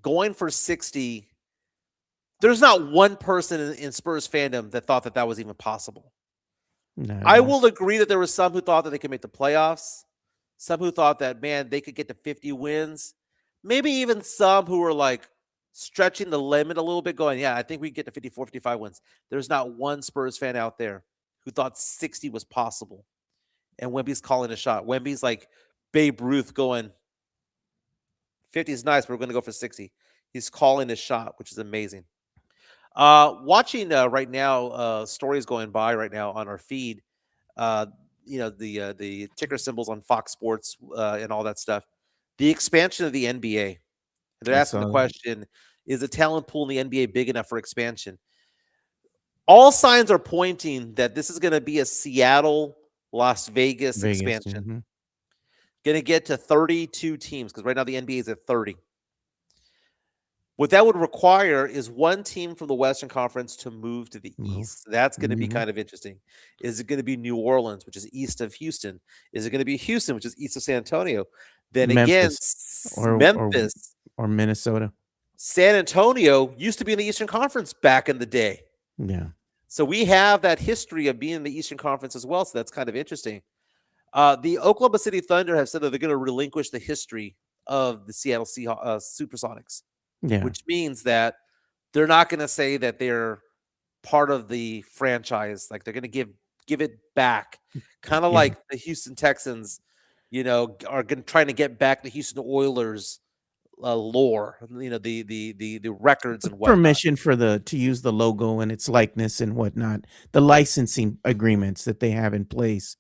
[SPEAKER 2] going for 60, there's not one person in Spurs fandom that thought that was even possible.
[SPEAKER 1] Not at
[SPEAKER 2] I
[SPEAKER 1] all.
[SPEAKER 2] will agree that there were some who thought that they could make the playoffs, some who thought that, man, they could get to 50 wins, maybe even some who were like stretching the limit a little bit, going, yeah, I think we can get to 54, 55 wins. There's not one Spurs fan out there who thought 60 was possible. And Wemby's calling a shot. Wemby's like Babe Ruth going, 50 is nice, but we're going to go for 60. He's calling his shot, which is amazing. Watching right now, stories going by right now on our feed. Uh, the ticker symbols on Fox Sports and all that stuff. The expansion of the NBA. They're
[SPEAKER 1] I
[SPEAKER 2] asking the
[SPEAKER 1] saw that.
[SPEAKER 2] question: is the talent pool in the NBA big enough for expansion? All signs are pointing that this is going to be a Seattle, Las Vegas
[SPEAKER 1] Vegas.
[SPEAKER 2] expansion.
[SPEAKER 1] Mhm.
[SPEAKER 2] Going to get to 32 teams because right now the NBA is at 30. What that would require is one team from the Western Conference to move to the
[SPEAKER 1] Move.
[SPEAKER 2] East. That's going to be
[SPEAKER 1] Mhm.
[SPEAKER 2] kind of interesting. Is it going to be New Orleans, which is east of Houston? Is it going to be Houston, which is east of San Antonio? Then again,
[SPEAKER 1] Memphis or
[SPEAKER 2] Memphis,
[SPEAKER 1] or Minnesota.
[SPEAKER 2] San Antonio used to be in the Eastern Conference back in the day.
[SPEAKER 1] Yeah.
[SPEAKER 2] So we have that history of being in the Eastern Conference as well. So that's kind of interesting. The Oklahoma City Thunder have said that they're going to relinquish the history of the Seattle Supersonics,
[SPEAKER 1] Yeah.
[SPEAKER 2] which means that they're not going to say that they're part of the franchise. Like they're going to give it back, kind of
[SPEAKER 1] Yeah.
[SPEAKER 2] like the Houston Texans, are trying to get back the Houston Oilers lore, the records and whatnot.
[SPEAKER 1] Permission for the to use the logo and its likeness and whatnot, the licensing agreements that they have in place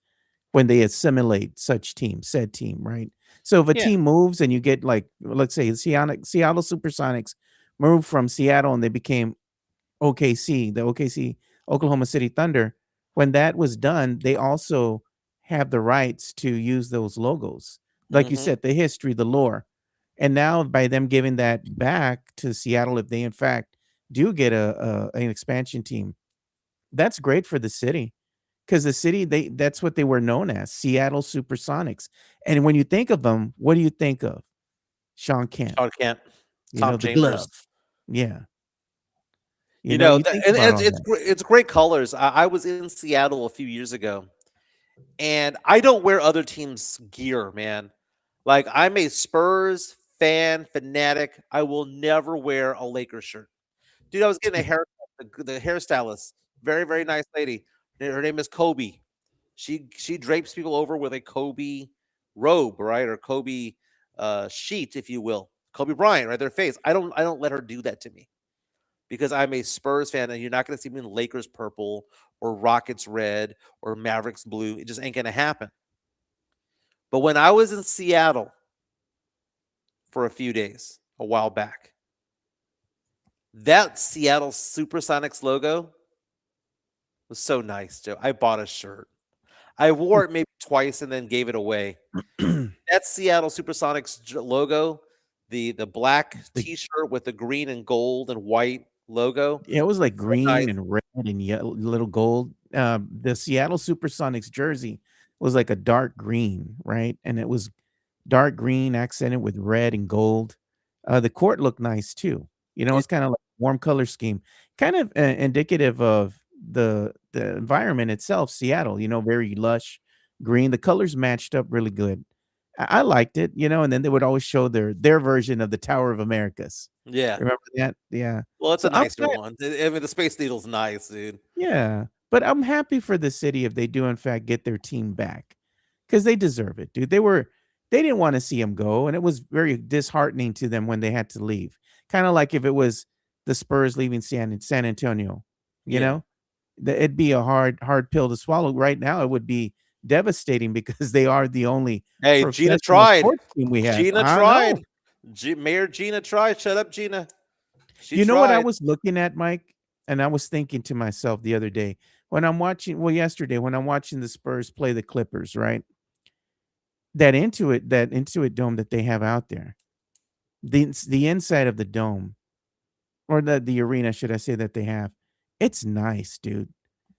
[SPEAKER 1] when they assimilate said team, right? So if a
[SPEAKER 2] Yeah.
[SPEAKER 1] team moves and you get like, let's say Seattle Supersonics moved from Seattle and they became OKC, the OKC Oklahoma City Thunder. When that was done, they also have the rights to use those logos. Like you
[SPEAKER 2] Hmm.
[SPEAKER 1] said, the history, the lore. And now by them giving that back to Seattle, if they in fact do get a an expansion team, that's great for the city. Because the city, that's what they were known as, Seattle Supersonics. And when you think of them, what do you think of? Sean Kemp,
[SPEAKER 2] Sean Kemp, Tom
[SPEAKER 1] the glove.
[SPEAKER 2] Chambers.
[SPEAKER 1] Yeah.
[SPEAKER 2] You know,
[SPEAKER 1] You think
[SPEAKER 2] and
[SPEAKER 1] about
[SPEAKER 2] it's
[SPEAKER 1] all
[SPEAKER 2] it's
[SPEAKER 1] that.
[SPEAKER 2] great. It's great colors. I was in Seattle a few years ago, and I don't wear other teams' gear, man. Like I'm a Spurs fan fanatic. I will never wear a Lakers shirt. Dude, I was getting a haircut. The hairstylist, very nice lady. Her name is Kobe. She drapes people over with a Kobe robe, right, or Kobe sheet, if you will. Kobe Bryant, right? Their face. I don't let her do that to me because I'm a Spurs fan, and you're not going to see me in Lakers purple or Rockets red or Mavericks blue. It just ain't going to happen. But when I was in Seattle for a few days a while back, that Seattle Supersonics logo was so nice, Joe. I bought a shirt. I wore it maybe twice and then gave it away. That Seattle Supersonics logo, the black
[SPEAKER 1] The
[SPEAKER 2] T-shirt with the green and gold and white logo,
[SPEAKER 1] Yeah, it was like
[SPEAKER 2] so nice.
[SPEAKER 1] green and red and yellow, little gold. The Seattle Supersonics jersey was like a dark green, right? And it was dark green accented with red and gold. The court looked nice too.
[SPEAKER 2] It
[SPEAKER 1] It's kind of like warm color scheme, kind of indicative of the environment itself. Seattle, very lush green. The colors matched up really good. I liked it, and then they would always show their version of the Tower of Americas.
[SPEAKER 2] yeah.
[SPEAKER 1] Remember that? Yeah.
[SPEAKER 2] Well, it's a
[SPEAKER 1] So I'm
[SPEAKER 2] nicer
[SPEAKER 1] glad.
[SPEAKER 2] one. I mean, the Space Needle's nice, dude.
[SPEAKER 1] Yeah, but I'm happy for the city if they do in fact get their team back, because they deserve it, dude. They didn't wanna see him go, and it was very disheartening to them when they had to leave. Kinda like if it was the Spurs leaving San Antonio, you
[SPEAKER 2] Yeah.
[SPEAKER 1] know? It'd be a hard pill to swallow. Right now, it would be devastating because they are the only
[SPEAKER 2] Hey, Gina
[SPEAKER 1] professional
[SPEAKER 2] tried.
[SPEAKER 1] sports team we have.
[SPEAKER 2] Gina
[SPEAKER 1] I
[SPEAKER 2] tried.
[SPEAKER 1] know.
[SPEAKER 2] Mayor Gina tried. Shut up, Gina. She
[SPEAKER 1] You know what I
[SPEAKER 2] tried.
[SPEAKER 1] was looking at, Mike? And I was thinking to myself the other day yesterday, when I'm watching the Spurs play the Clippers, right? That Intuit dome that they have out there, the inside of the dome or the arena, should I say, that they have, it's nice, dude.
[SPEAKER 2] I mean,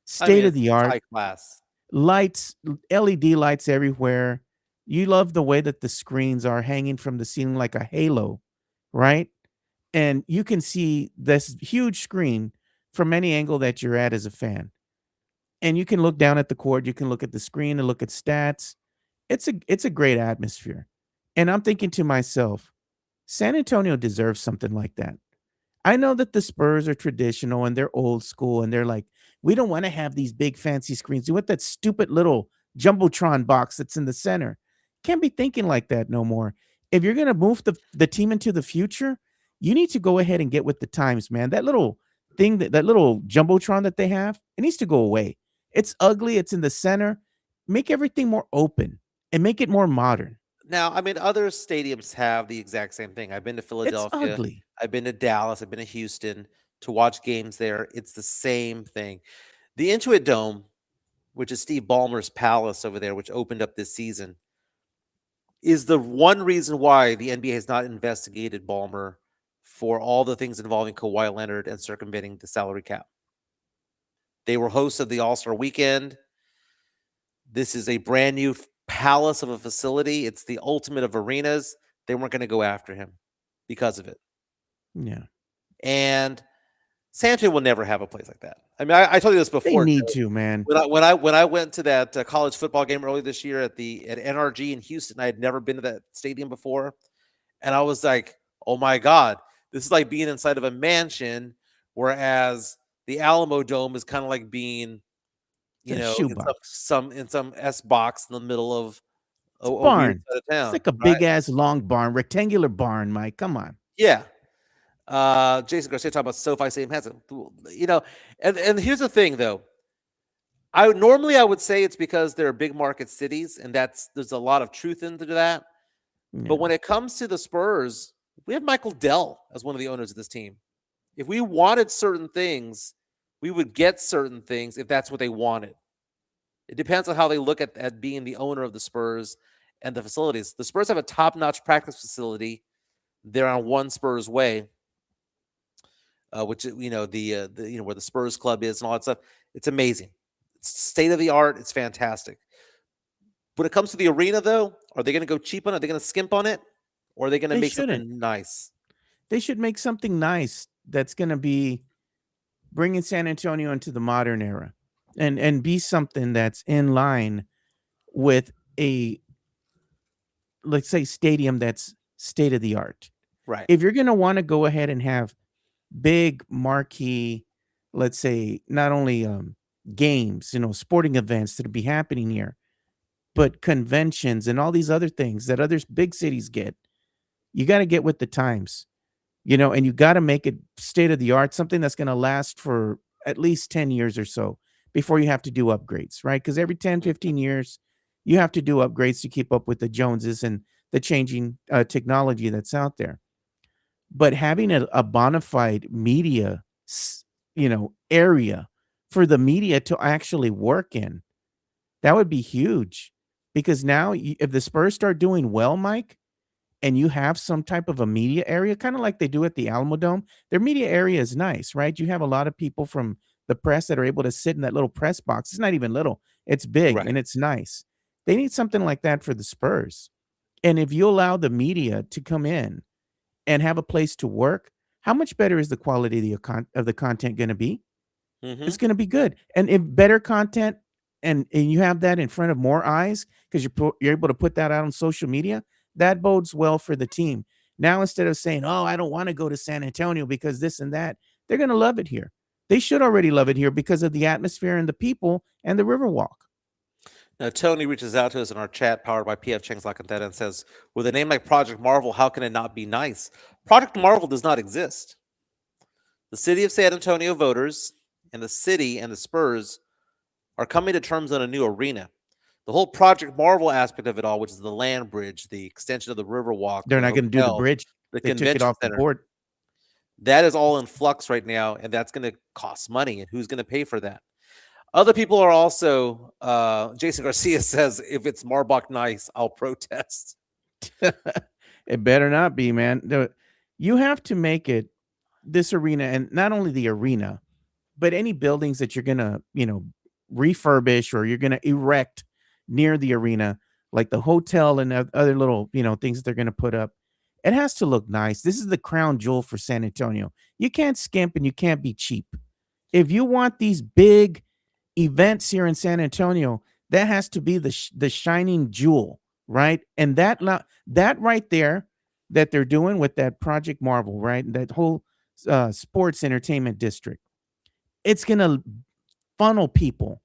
[SPEAKER 1] State of the
[SPEAKER 2] it's
[SPEAKER 1] art,
[SPEAKER 2] high class.
[SPEAKER 1] lights, LED lights everywhere. You love the way that the screens are hanging from the ceiling like a halo, right? And you can see this huge screen from any angle that you're at as a fan. And you can look down at the court, you can look at the screen and look at stats. It's a great atmosphere. And I'm thinking to myself, San Antonio deserves something like that. I know that the Spurs are traditional and they're old school and they're like, we don't want to have these big fancy screens. You want that stupid little jumbotron box that's in the center. Can't be thinking like that no more. If you're gonna move the team into the future, you need to go ahead and get with the times, man. That little thing, that little jumbotron that they have, it needs to go away. It's ugly. It's in the center. Make everything more open and make it more modern.
[SPEAKER 2] Now, I mean, other stadiums have the exact same thing. I've been to
[SPEAKER 1] It's
[SPEAKER 2] Philadelphia.
[SPEAKER 1] ugly.
[SPEAKER 2] I've been to Dallas. I've been to Houston to watch games there. It's the same thing. The Intuit Dome, which is Steve Ballmer's palace over there, which opened up this season, is the one reason why the NBA has not investigated Ballmer for all the things involving Kawhi Leonard and circumventing the salary cap. They were hosts of the All-Star Weekend. This is a brand new palace of a facility. It's the ultimate of arenas. They weren't going to go after him because of it.
[SPEAKER 1] Yeah.
[SPEAKER 2] And San Antonio will never have a place like that. I mean, I told you this
[SPEAKER 1] They
[SPEAKER 2] before.
[SPEAKER 1] need
[SPEAKER 2] Joe.
[SPEAKER 1] to, man.
[SPEAKER 2] When I went to that college football game earlier this year at NRG in Houston, I had never been to that stadium before, and I was like, "Oh my god, this is like being inside of a mansion." Whereas the Alamo Dome is kind of like being,
[SPEAKER 1] It's a
[SPEAKER 2] in
[SPEAKER 1] shoebox.
[SPEAKER 2] some S box in the middle of
[SPEAKER 1] It's a
[SPEAKER 2] over your
[SPEAKER 1] barn.
[SPEAKER 2] side of
[SPEAKER 1] It's
[SPEAKER 2] town,
[SPEAKER 1] like a
[SPEAKER 2] right?
[SPEAKER 1] big ass long barn, rectangular barn, Mike. Come on.
[SPEAKER 2] Yeah. Jason Garcia talking about SoFi Stadium has it. You know, and here's the thing though. I would say it's because they're big market cities, and there's a lot of truth into that. But
[SPEAKER 1] Yeah.
[SPEAKER 2] when it comes to the Spurs, we have Michael Dell as one of the owners of this team. If we wanted certain things, we would get certain things if that's what they wanted. It depends on how they look at being the owner of the Spurs and the facilities. The Spurs have a top-notch practice facility. They're on One Spurs Way, which the where the Spurs Club is and all that stuff. It's amazing. It's state of the art. It's fantastic. When it comes to the arena, though, are they going to go cheap on it? Are they going to skimp on it, or are they going to
[SPEAKER 1] They
[SPEAKER 2] make
[SPEAKER 1] shouldn't.
[SPEAKER 2] something nice?
[SPEAKER 1] They should make something nice that's going to be bringing San Antonio into the modern era and be something that's in line with a, let's say, stadium that's state of the art.
[SPEAKER 2] Right.
[SPEAKER 1] If you're going to want to go ahead and have big marquee, let's say, not only games, sporting events that will be happening here, but conventions and all these other things that other big cities get, you got to get with the times, and you got to make it state of the art, something that's going to last for at least 10 years or so before you have to do upgrades, right? Because every 10, 15 years, you have to do upgrades to keep up with the Joneses and the changing technology that's out there. But having a bona fide media, area for the media to actually work in, that would be huge. Because now, if the Spurs start doing well, Mike, and you have some type of a media area, kind of like they do at the Alamo Dome, their media area is nice, right? You have a lot of people from the press that are able to sit in that little press box. It's not even little, it's big
[SPEAKER 2] Right.
[SPEAKER 1] and it's nice. They need something like that for the Spurs. And if you allow the media to come in and have a place to work, how much better is the quality of the content going to be?
[SPEAKER 2] Mm-hmm.
[SPEAKER 1] It's gonna be good, and if better content and you have that in front of more eyes because you're able to put that out on social media, that bodes well for the team. Now, instead of saying, "Oh, I don't wanna go to San Antonio because this and that," they're gonna love it here. They should already love it here because of the atmosphere and the people and the Riverwalk.
[SPEAKER 2] Now, Tony reaches out to us in our chat, powered by PF Chang's La Cantera, and says, with a name like Project Marvel, how can it not be nice? Project Marvel does not exist. The city of San Antonio voters and the city and the Spurs are coming to terms on a new arena. The whole Project Marvel aspect of it all, which is the land bridge, the extension of the Riverwalk,
[SPEAKER 1] They're
[SPEAKER 2] the
[SPEAKER 1] not gonna do the
[SPEAKER 2] hotel,
[SPEAKER 1] bridge.
[SPEAKER 2] the
[SPEAKER 1] They took it
[SPEAKER 2] convention
[SPEAKER 1] off the
[SPEAKER 2] center,
[SPEAKER 1] board.
[SPEAKER 2] that is all in flux right now, and that's going to cost money. And who's going to pay for that? Other people are also, Jason Garcia says, if it's Marbach nice, I'll protest.
[SPEAKER 1] It better not be, man. You have to make it this arena, and not only the arena, but any buildings that you're gonna, refurbish or you're gonna erect near the arena, like the hotel and other little, things that they're gonna put up. It has to look nice. This is the crown jewel for San Antonio. You can't skimp and you can't be cheap. If you want these big events here in San Antonio, that has to be the shining jewel, right? And that right there that they're doing with that Project Marvel, right? That whole sports entertainment district, it's gonna funnel people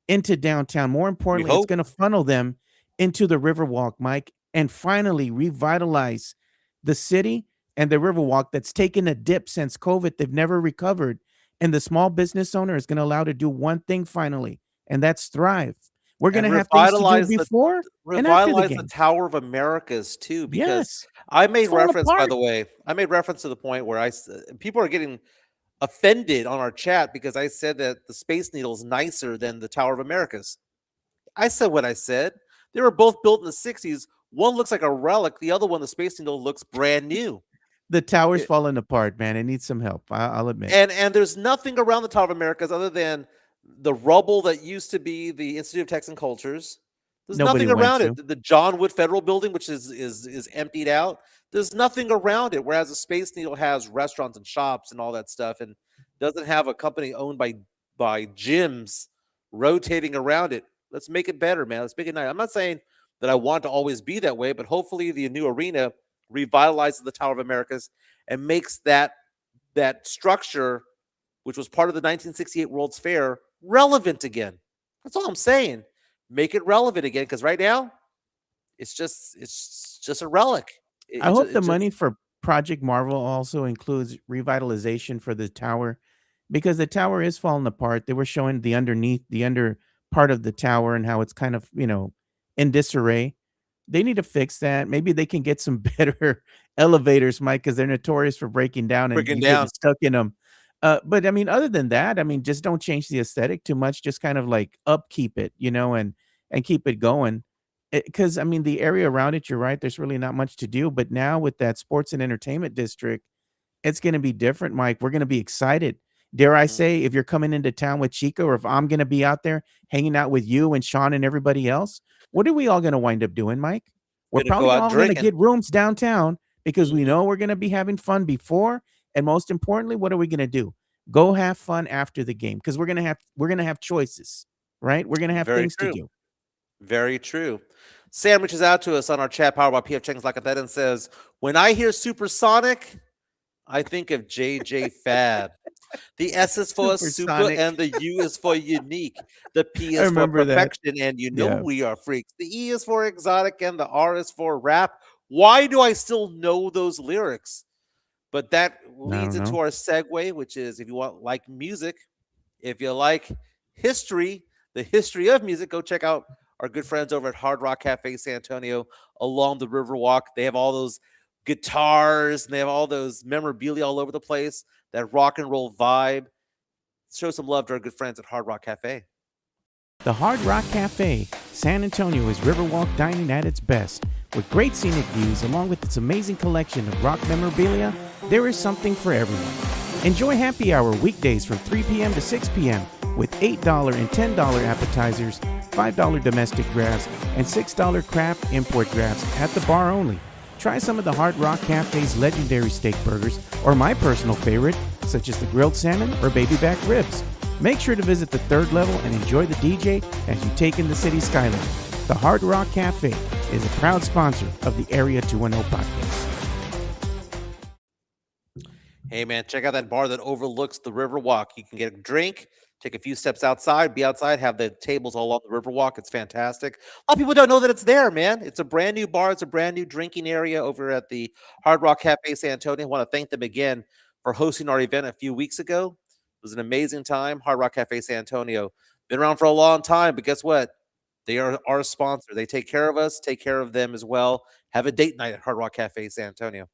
[SPEAKER 1] into downtown. More
[SPEAKER 2] We
[SPEAKER 1] importantly, it's
[SPEAKER 2] hope.
[SPEAKER 1] gonna funnel them into the Riverwalk, Mike, and finally revitalize the city and the Riverwalk that's taken a dip since COVID. They've never recovered. And the small business owner is gonna allow to do one thing finally, and that's thrive. We're
[SPEAKER 2] And
[SPEAKER 1] gonna have things to do
[SPEAKER 2] revitalize the
[SPEAKER 1] before and after the
[SPEAKER 2] revitalize the
[SPEAKER 1] game.
[SPEAKER 2] Tower of Americas too, because
[SPEAKER 1] Yes.
[SPEAKER 2] I
[SPEAKER 1] It's
[SPEAKER 2] made
[SPEAKER 1] falling
[SPEAKER 2] reference, by
[SPEAKER 1] apart.
[SPEAKER 2] the way, I made reference to the point where people are getting offended on our chat because I said that the Space Needle is nicer than the Tower of Americas. I said what I said. They were both built in the 60s. One looks like a relic. The other one, the Space Needle, looks brand new.
[SPEAKER 1] The tower's
[SPEAKER 2] It-
[SPEAKER 1] falling apart, man. It needs some help. I'll admit.
[SPEAKER 2] and there's nothing around the Tower of Americas other than the rubble that used to be the Institute of Texas and Cultures. There's
[SPEAKER 1] Nobody
[SPEAKER 2] nothing
[SPEAKER 1] went
[SPEAKER 2] around
[SPEAKER 1] to.
[SPEAKER 2] it. The John Wood Federal Building, which is emptied out. There's nothing around it. Whereas the Space Needle has restaurants and shops and all that stuff, and doesn't have a company owned by gyms rotating around it. Let's make it better, man. Let's make it nice. I'm not saying that I want to always be that way, but hopefully the new arena revitalizes the Tower of Americas and makes that structure, which was part of the 1968 World's Fair, relevant again. That's all I'm saying. Make it relevant again, because right now it's just a relic.
[SPEAKER 1] I hope the
[SPEAKER 2] It just
[SPEAKER 1] money for Project Marvel also includes revitalization for the tower because the tower is falling apart. They were showing the under part of the tower and how it's kind of, in disarray. They need to fix that. Maybe they can get some better elevators, Mike, because they're notorious for breaking down and
[SPEAKER 2] breaking
[SPEAKER 1] you getting
[SPEAKER 2] down.
[SPEAKER 1] stuck in them. But I mean, other than that, I mean, just don't change the aesthetic too much. Just kind of like upkeep it, and keep it going. Because I mean, the area around it, you're right. There's really not much to do. But now with that sports and entertainment district, it's gonna be different, Mike. We're gonna be excited. Dare I
[SPEAKER 2] Mhm.
[SPEAKER 1] say, if you're coming into town with Chico, or if I'm gonna be out there hanging out with you and Sean and everybody else, what are we all gonna wind up doing, Mike? We're
[SPEAKER 2] Gonna go
[SPEAKER 1] probably
[SPEAKER 2] out
[SPEAKER 1] all gonna
[SPEAKER 2] drinking.
[SPEAKER 1] get rooms downtown because we
[SPEAKER 2] Mhm.
[SPEAKER 1] know we're gonna be having fun before, and most importantly, what are we gonna do? Go have fun after the game because we're gonna have choices, right? We're gonna have
[SPEAKER 2] Very
[SPEAKER 1] things to
[SPEAKER 2] true.
[SPEAKER 1] do.
[SPEAKER 2] Very true. Sam reaches out to us on our chat powered by PF Chang's like that and says, "When I hear supersonic, I think of JJ Fad. The S is for super
[SPEAKER 1] Supersonic.
[SPEAKER 2] and the U is for unique. The P
[SPEAKER 1] I
[SPEAKER 2] is for
[SPEAKER 1] remember that.
[SPEAKER 2] perfection and
[SPEAKER 1] Yeah.
[SPEAKER 2] we are freaks. The E is for exotic and the R is for rap. Why do I still know those lyrics?" But that
[SPEAKER 1] I
[SPEAKER 2] leads
[SPEAKER 1] don't
[SPEAKER 2] into
[SPEAKER 1] know.
[SPEAKER 2] our segue, which is if you want like music, if you like history, the history of music, go check out our good friends over at Hard Rock Cafe San Antonio along the Riverwalk. They have all those guitars and they have all those memorabilia all over the place, that rock and roll vibe. Show some love to our good friends at Hard Rock Cafe.
[SPEAKER 1] The Hard Rock Cafe, San Antonio is Riverwalk dining at its best. With great scenic views along with its amazing collection of rock memorabilia, there is something for everyone. Enjoy happy hour weekdays from 3 p.m. to 6 p.m. with $8 and $10 appetizers, $5 domestic drafts, and $6 craft import drafts at the bar only. Try some of the Hard Rock Cafe's legendary steak burgers, or my personal favorite, such as the grilled salmon or baby back ribs. Make sure to visit the third level and enjoy the DJ as you take in the city skyline. The Hard Rock Cafe is a proud sponsor of the Area 210 podcast.
[SPEAKER 2] Hey man, check out that bar that overlooks the Riverwalk. You can get a drink, take a few steps outside, be outside, have the tables all along the Riverwalk. It's fantastic. A lot of people don't know that it's there, man. It's a brand new bar. It's a brand new drinking area over at the Hard Rock Cafe San Antonio. I want to thank them again for hosting our event a few weeks ago. It was an amazing time. Hard Rock Cafe San Antonio. Been around for a long time, but guess what? They are our sponsor. They take care of us, take care of them as well. Have a date night at Hard Rock Cafe San Antonio.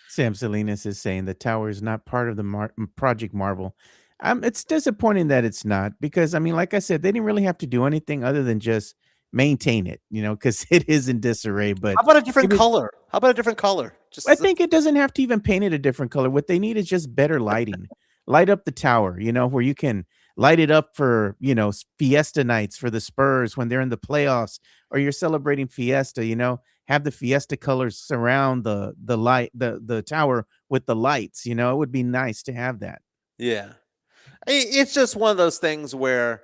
[SPEAKER 1] Sam Salinas is saying the tower is not part of the Project Marvel. It's disappointing that it's not because, I mean, like I said, they didn't really have to do anything other than just maintain it, because it is in disarray. But
[SPEAKER 2] How about a different
[SPEAKER 1] maybe
[SPEAKER 2] color? How about a different color?
[SPEAKER 1] I
[SPEAKER 2] Just
[SPEAKER 1] think it doesn't have to even paint it a different color. What they need is just better lighting. Light up the tower, where you can light it up for, fiesta nights for the Spurs when they're in the playoffs or you're celebrating fiesta, have the fiesta colors surround the light the tower with the lights, it would be nice to have that.
[SPEAKER 2] yeah. It's just one of those things where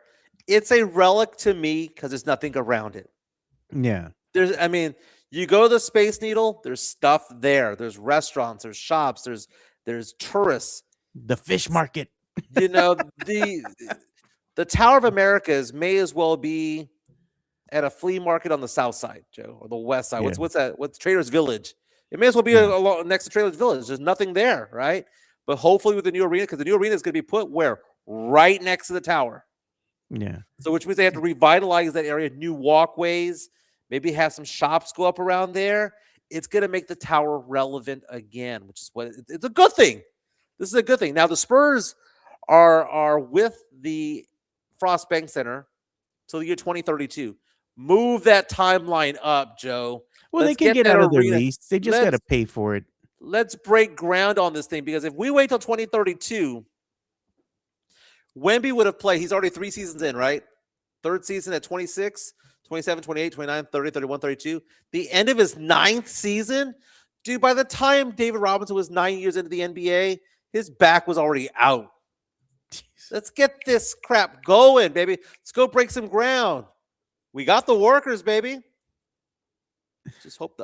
[SPEAKER 2] it's a relic to me because there's nothing around it.
[SPEAKER 1] Yeah.
[SPEAKER 2] I mean, you go to the Space Needle, there's stuff there. There's restaurants, there's shops, there's tourists.
[SPEAKER 1] The fish market.
[SPEAKER 2] You know, the Tower of Americas may as well be at a flea market on the south side, Joe, or the west side.
[SPEAKER 1] Yeah.
[SPEAKER 2] What's that? What's Trader's Village? It may as well be
[SPEAKER 1] Yeah.
[SPEAKER 2] next to Trader's Village. There's nothing there, right? But hopefully with the new arena, because the new arena is going to be put where? Right next to the tower.
[SPEAKER 1] Yeah.
[SPEAKER 2] So which means they have to revitalize that area, new walkways, maybe have some shops go up around there. It's going to make the tower relevant again, which is what it's a good thing. This is a good thing. Now the Spurs are with the Frost Bank Center till the year 2032. Move that timeline up, Joe.
[SPEAKER 1] Well, they
[SPEAKER 2] Let's
[SPEAKER 1] can
[SPEAKER 2] get
[SPEAKER 1] get
[SPEAKER 2] that
[SPEAKER 1] out of their
[SPEAKER 2] arena.
[SPEAKER 1] lease. They just got to
[SPEAKER 2] Let's
[SPEAKER 1] pay for it.
[SPEAKER 2] let's break ground on this thing because if we wait till 2032, Wemby would have played. He's already 3 seasons in, right? Third season at 26, 27, 28, 29, 30, 31, 32. The end of his 9th season, dude, by the time David Robinson was 9 years into the NBA, his back was already out. Let's get this crap going, baby. Let's go break some ground. We got the workers, baby. Just hope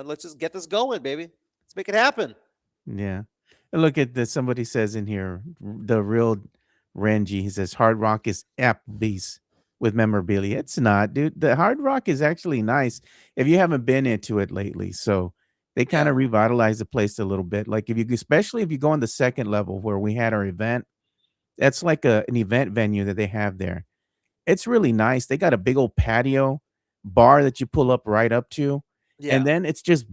[SPEAKER 2] let's just get this going, baby. Let's make it happen.
[SPEAKER 1] Yeah. And look at this. Somebody says in here, the real Renji, he says Hard Rock is Applebee's. with memorabilia. It's not, dude. The Hard Rock is actually nice if you haven't been into it lately. So they kind
[SPEAKER 2] Yeah.
[SPEAKER 1] of revitalized the place a little bit. Like if you, especially if you go on the second level where we had our event, that's like an event venue that they have there. It's really nice. They got a big old patio bar that you pull up right up to, and
[SPEAKER 2] Yeah.
[SPEAKER 1] then it's just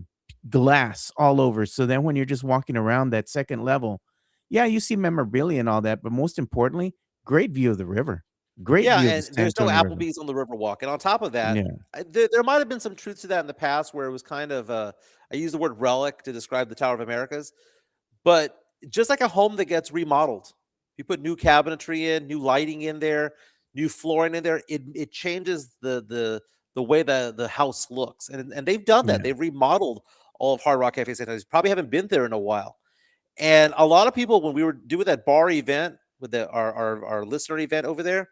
[SPEAKER 1] glass all over. So then when you're just walking around that second level, yeah, you see memorabilia and all that, but most importantly, great view of the river. Great
[SPEAKER 2] Yeah,
[SPEAKER 1] view of the
[SPEAKER 2] and
[SPEAKER 1] San
[SPEAKER 2] there's no
[SPEAKER 1] Antonio River.
[SPEAKER 2] Applebee's on the Riverwalk, and on top of that,
[SPEAKER 1] Yeah.
[SPEAKER 2] there might have been some truth to that in the past where it was kind of, I use the word relic to describe the Tower of Americas, but just like a home that gets remodeled, you put new cabinetry in, new lighting in there, new flooring in there, it changes the way the house looks, and they've done that.
[SPEAKER 1] Yeah.
[SPEAKER 2] They've remodeled all of Hard Rock Cafe San Antonio. Probably haven't been there in a while, and a lot of people when we were doing that bar event with our listener event over there,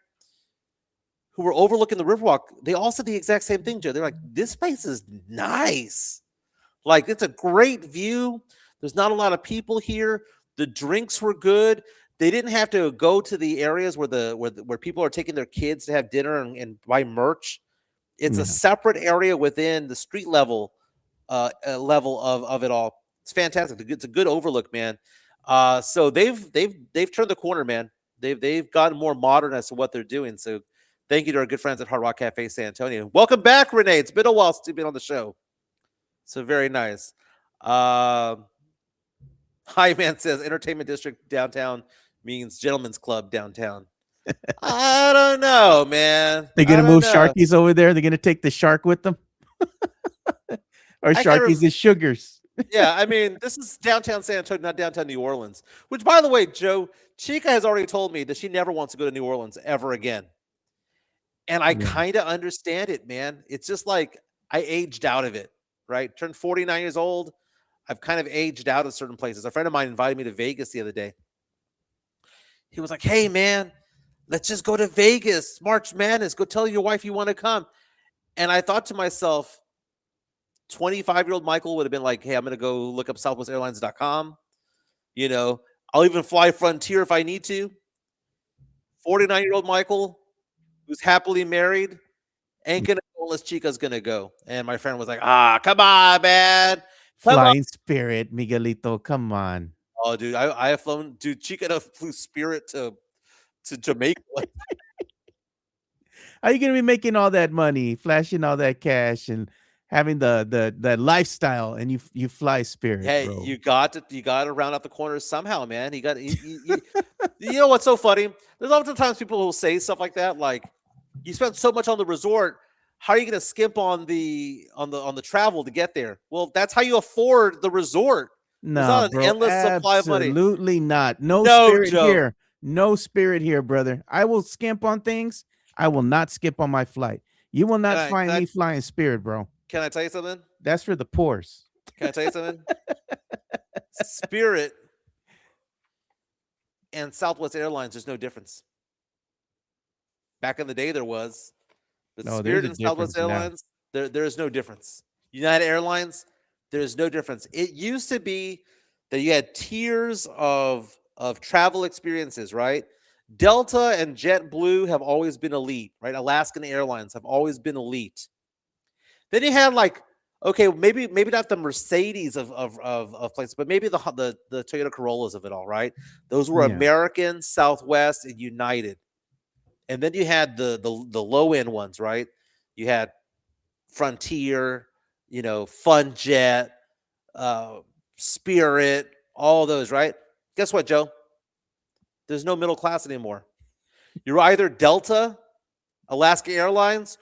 [SPEAKER 2] who were overlooking the Riverwalk, they all said the exact same thing, Joe. They're like, "This place is nice. Like, it's a great view. There's not a lot of people here. The drinks were good. They didn't have to go to the areas where where people are taking their kids to have dinner and buy merch. It's a
[SPEAKER 1] Yeah.
[SPEAKER 2] separate area within the street level of it all. It's fantastic. It's a good overlook, man. So they've turned the corner, man. They've gotten more modern as to what they're doing. So thank you to our good friends at Hard Rock Cafe San Antonio. Welcome back, Renee. It's been a while since you've been on the show. So very nice. Hi Man says entertainment district downtown means gentlemen's club downtown. I don't know, man.
[SPEAKER 1] They're
[SPEAKER 2] I
[SPEAKER 1] gonna
[SPEAKER 2] don't
[SPEAKER 1] move
[SPEAKER 2] know.
[SPEAKER 1] Sharkies over there. They're gonna take the shark with them, or
[SPEAKER 2] I can't
[SPEAKER 1] Sharkies is sugars.
[SPEAKER 2] Yeah, I mean, this is downtown San Antonio, not downtown New Orleans. Which, by the way, Joe, Chica has already told me that she never wants to go to New Orleans ever again. And I
[SPEAKER 1] Yeah.
[SPEAKER 2] kind of understand it, man. It's just like I aged out of it, right? Turned 49 years old. I've kind of aged out of certain places. A friend of mine invited me to Vegas the other day. He was like, "Hey, man, let's just go to Vegas, March Madness. Go tell your wife you want to come." And I thought to myself, 25-year-old Michael would have been like, "Hey, I'm going to go look up southwestairlines.com. You know, I'll even fly Frontier if I need to." 49-year-old Michael, who's happily married, ain't gonna go unless Chica's gonna go. And my friend was like, come on, man. Come on.
[SPEAKER 1] Flying Spirit, Miguelito. Come on.
[SPEAKER 2] Oh, dude, I have flown, dude, Chica flew Spirit to Jamaica.
[SPEAKER 1] How you gonna be making all that money, flashing all that cash, and having the lifestyle, and you fly Spirit,
[SPEAKER 2] Hey,
[SPEAKER 1] bro?
[SPEAKER 2] you got to round out the corners somehow, man. You know what's so funny? There's oftentimes people who say stuff like that, like, you spent so much on the resort. How are you going to skimp on the travel to get there? Well, that's how you afford the resort. There's
[SPEAKER 1] Nah,
[SPEAKER 2] not an
[SPEAKER 1] bro,
[SPEAKER 2] endless supply of money.
[SPEAKER 1] absolutely not. No
[SPEAKER 2] No,
[SPEAKER 1] spirit
[SPEAKER 2] Joe.
[SPEAKER 1] here. No spirit here, brother. I will skimp on things. I will not skip on my flight. You will not find me flying Spirit, bro.
[SPEAKER 2] Can I tell you something?
[SPEAKER 1] That's for the poors.
[SPEAKER 2] Can I tell you something? Spirit and Southwest Airlines, there's no difference. Back in the day, there was. But
[SPEAKER 1] No, there's
[SPEAKER 2] Spirit
[SPEAKER 1] a
[SPEAKER 2] and Southwest
[SPEAKER 1] difference now.
[SPEAKER 2] Airlines, there is no difference. United Airlines, there's no difference. It used to be that you had tiers of travel experiences, right? Delta and JetBlue have always been elite, right? Alaskan Airlines have always been elite. Then you had like, okay, maybe not the Mercedes of places, but maybe the Toyota Corollas of it all, right? Those were
[SPEAKER 1] Yeah.
[SPEAKER 2] American, Southwest, and United. And then you had the low end ones, right? You had Frontier, Fun Jet, Spirit, all those, right? Guess what, Joe? There's no middle class anymore. You're either Delta, Alaska Airlines,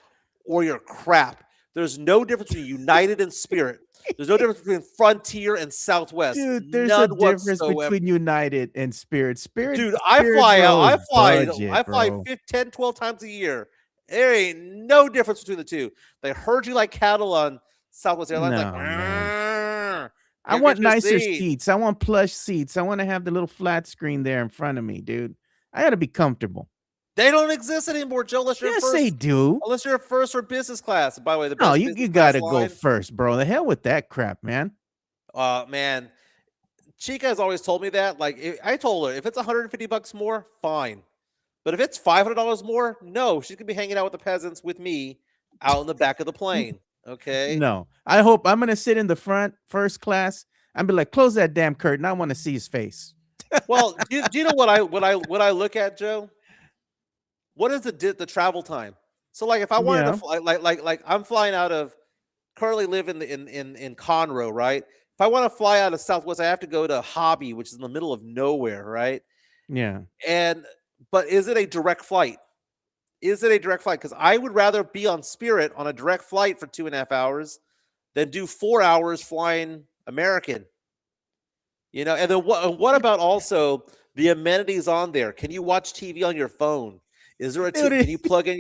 [SPEAKER 2] or you're crap. There's no difference between United and Spirit. There's no difference between Frontier and Southwest.
[SPEAKER 1] Dude, there's
[SPEAKER 2] None
[SPEAKER 1] a difference
[SPEAKER 2] whatsoever.
[SPEAKER 1] between United and Spirit.
[SPEAKER 2] Dude, I fly out. I fly
[SPEAKER 1] bro.
[SPEAKER 2] 10, 12 times a year. There ain't no difference between the two. They herd you like cattle on Southwest Airlines.
[SPEAKER 1] No,
[SPEAKER 2] Like,
[SPEAKER 1] man. I
[SPEAKER 2] "Go
[SPEAKER 1] want
[SPEAKER 2] get your
[SPEAKER 1] nicer
[SPEAKER 2] seat."
[SPEAKER 1] seats. I want plush seats. I want to have the little flat screen there in front of me, dude. I gotta be comfortable.
[SPEAKER 2] They don't exist anymore, Joe. Unless you're
[SPEAKER 1] Yes,
[SPEAKER 2] first,
[SPEAKER 1] they do.
[SPEAKER 2] unless you're first or business class. By the way, the
[SPEAKER 1] No,
[SPEAKER 2] best
[SPEAKER 1] you
[SPEAKER 2] business
[SPEAKER 1] gotta
[SPEAKER 2] class
[SPEAKER 1] go
[SPEAKER 2] line.
[SPEAKER 1] first, bro. The hell with that crap, man.
[SPEAKER 2] Man, Chica has always told me that. Like, I told her if it's $150 more, fine. But if it's $500 more, no, she's gonna be hanging out with the peasants with me out in the back of the plane. Okay.
[SPEAKER 1] No, I hope I'm gonna sit in the front, first class. I'm be like, close that damn curtain. I want to see his face.
[SPEAKER 2] Well, do you know what I look at, Joe? What is the travel time? So like if I wanted to
[SPEAKER 1] Yeah,
[SPEAKER 2] fly like I'm flying out of currently live in the in Conroe, right? If I want to fly out of Southwest, I have to go to Hobby, which is in the middle of nowhere, right?
[SPEAKER 1] yeah.
[SPEAKER 2] And but is it a direct flight? Is it a direct flight? Because I would rather be on Spirit on a direct flight for 2.5 hours than do 4 hours flying American. And then what about also the amenities on there? Can you watch TV on your phone? Is there
[SPEAKER 1] Dude,
[SPEAKER 2] can you plug in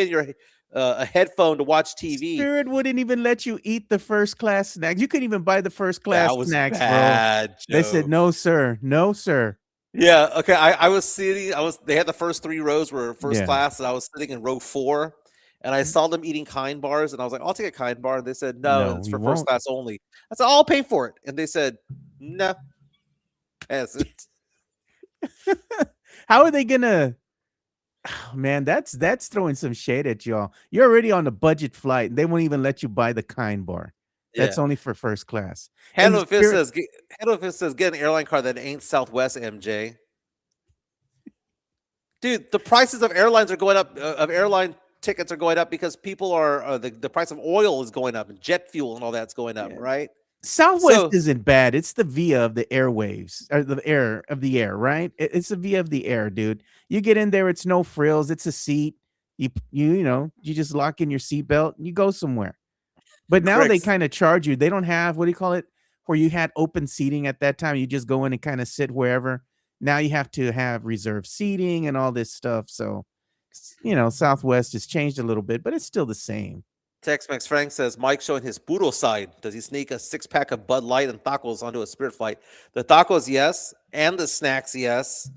[SPEAKER 2] your a headphone to watch TV?
[SPEAKER 1] Spirit wouldn't even let you eat the first class snacks. You couldn't even buy the first class
[SPEAKER 2] That was
[SPEAKER 1] snacks, bro.
[SPEAKER 2] bad,
[SPEAKER 1] They said,
[SPEAKER 2] Joe.
[SPEAKER 1] no, sir. No, sir.
[SPEAKER 2] Yeah, okay. I was sitting. They had the first 3 rows were first
[SPEAKER 1] Yeah.
[SPEAKER 2] class, and I was sitting in row 4, and I saw them eating Kind bars, and I was like, "I'll take a Kind bar." And they said, "No,
[SPEAKER 1] No,
[SPEAKER 2] it's
[SPEAKER 1] you
[SPEAKER 2] for first
[SPEAKER 1] won't.
[SPEAKER 2] class only." I said, "I'll pay for it," and they said, "No, peasant."
[SPEAKER 1] How are they gonna? Oh, man, that's throwing some shade at y'all. You're already on a budget flight. They won't even let you buy the Kind bar. That's
[SPEAKER 2] Yeah.
[SPEAKER 1] only for first class. And the
[SPEAKER 2] Handle Fist
[SPEAKER 1] Spirit,
[SPEAKER 2] says, Handle Fist says, get an airline card that ain't Southwest, MJ. Dude, the prices of airlines are going up. Of airline tickets are going up because people are the price of oil is going up and jet fuel and all that's going up,
[SPEAKER 1] yeah.
[SPEAKER 2] right?
[SPEAKER 1] Southwest
[SPEAKER 2] So
[SPEAKER 1] isn't bad. It's the via of the airwaves or the air of the air, right? It's the via of the air, dude. You get in there, it's no frills. It's a seat. You just lock in your seatbelt and you go somewhere. But now they
[SPEAKER 2] correct.
[SPEAKER 1] kind of charge you. They don't have, what do you call it? Where you had open seating at that time. You just go in and kind of sit wherever. Now you have to have reserved seating and all this stuff. So, Southwest has changed a little bit, but it's still the same.
[SPEAKER 2] Tex-Mex Frank says Mike showing his puro side. Does he sneak a 6-pack of Bud Light and tacos onto a Spirit flight? The tacos, yes, and the snacks, yes.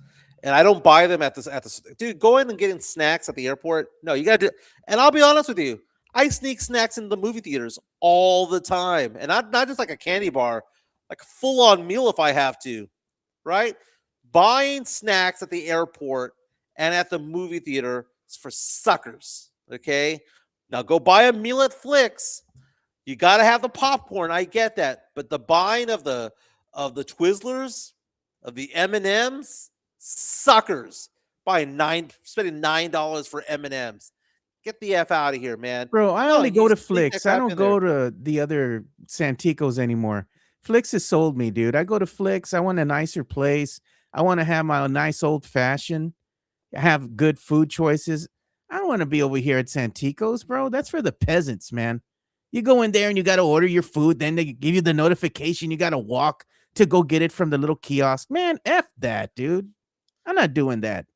[SPEAKER 2] And I don't buy them at the dude. Going and getting snacks at the airport, no, you gotta do. And I'll be honest with you, I sneak snacks into the movie theaters all the time, and not just like a candy bar, like a full-on meal if I have to, right? Buying snacks at the airport and at the movie theater is for suckers. Okay, now go buy a meal at Flicks. You got to have the popcorn. I get that, but the buying of the Twizzlers, of the M&Ms, suckers. Spending $9 for M&Ms. Get the f out of here, man.
[SPEAKER 1] Bro, I
[SPEAKER 2] No,
[SPEAKER 1] only
[SPEAKER 2] you
[SPEAKER 1] go to
[SPEAKER 2] sneak that
[SPEAKER 1] Flicks. I
[SPEAKER 2] crap
[SPEAKER 1] don't
[SPEAKER 2] in there.
[SPEAKER 1] go to the other Santicos anymore. Flicks has sold me, dude. I go to Flicks. I want a nicer place. I want to have my nice old fashioned, have good food choices. I don't want to be over here at Santicos, bro. That's for the peasants, man. You go in there and you got to order your food. Then they give you the notification. You got to walk to go get it from the little kiosk. Man, F that, dude. I'm not doing that.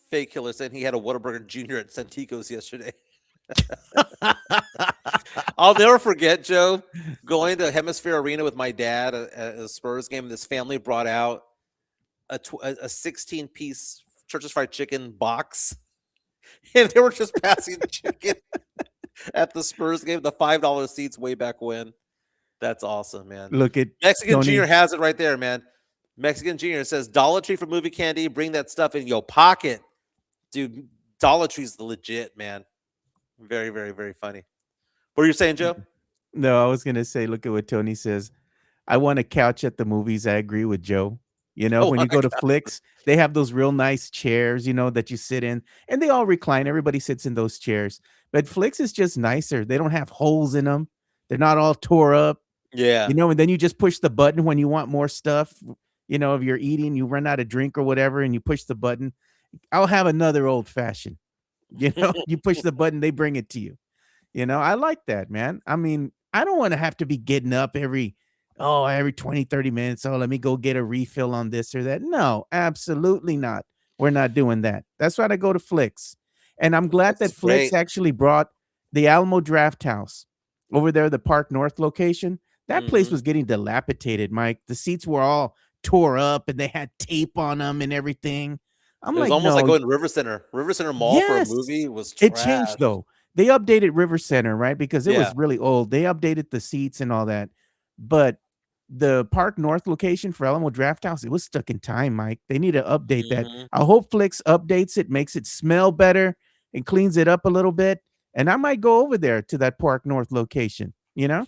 [SPEAKER 2] Fake killer said he had a Whataburger Jr. at Santikos yesterday. I'll never forget, Joe, going to Hemisphere Arena with my dad at a Spurs game. This family brought out a 16-piece Church's Fried Chicken box, and they were just passing chicken at the Spurs game. The $5 seats way back when. That's awesome, man.
[SPEAKER 1] Look at
[SPEAKER 2] Mexican
[SPEAKER 1] Tony.
[SPEAKER 2] Junior has it right there, man. Mexican Junior says Dollar Tree for movie candy. Bring that stuff in your pocket, dude. Dollar Tree's the legit, man. Very, very, very funny. What are you saying, Joe?
[SPEAKER 1] No, I was gonna say, look at what Tony says. I want a couch at the movies. I agree with Joe.
[SPEAKER 2] Oh
[SPEAKER 1] When
[SPEAKER 2] my
[SPEAKER 1] you go to
[SPEAKER 2] God.
[SPEAKER 1] Flicks, they have those real nice chairs, that you sit in, and they all recline. Everybody sits in those chairs. But Flicks is just nicer. They don't have holes in them. They're not all tore up,
[SPEAKER 2] Yeah.
[SPEAKER 1] and then you just push the button when you want more stuff. If you're eating, you run out of drink or whatever, and you push the button. I'll have another old fashioned. You push the button, they bring it to you. I like that, man. I mean, I don't want to have to be getting up every 20, 30 minutes. Oh, let me go get a refill on this or that. No, absolutely not. We're not doing that. That's why I go to Flicks. And I'm glad
[SPEAKER 2] That's
[SPEAKER 1] that Flicks
[SPEAKER 2] great.
[SPEAKER 1] actually brought the Alamo Draft House over there, the Park North location. That place
[SPEAKER 2] Mhm.
[SPEAKER 1] was getting dilapidated, Mike. The seats were all tore up and they had tape on them and everything. I'm
[SPEAKER 2] It was
[SPEAKER 1] like,
[SPEAKER 2] almost like
[SPEAKER 1] no,
[SPEAKER 2] going to River Center. River Center Mall for a
[SPEAKER 1] yes.
[SPEAKER 2] movie was
[SPEAKER 1] It
[SPEAKER 2] trash.
[SPEAKER 1] changed though. They updated River Center, right? Because it
[SPEAKER 2] Yeah.
[SPEAKER 1] was really old. They updated the seats and all that. But the Park North location for Alamo Draft House, it was stuck in time, Mike. They need to update that.
[SPEAKER 2] Mhm.
[SPEAKER 1] I hope Flix updates it, makes it smell better, and cleans it up a little bit. And I might go over there to that Park North location, you know?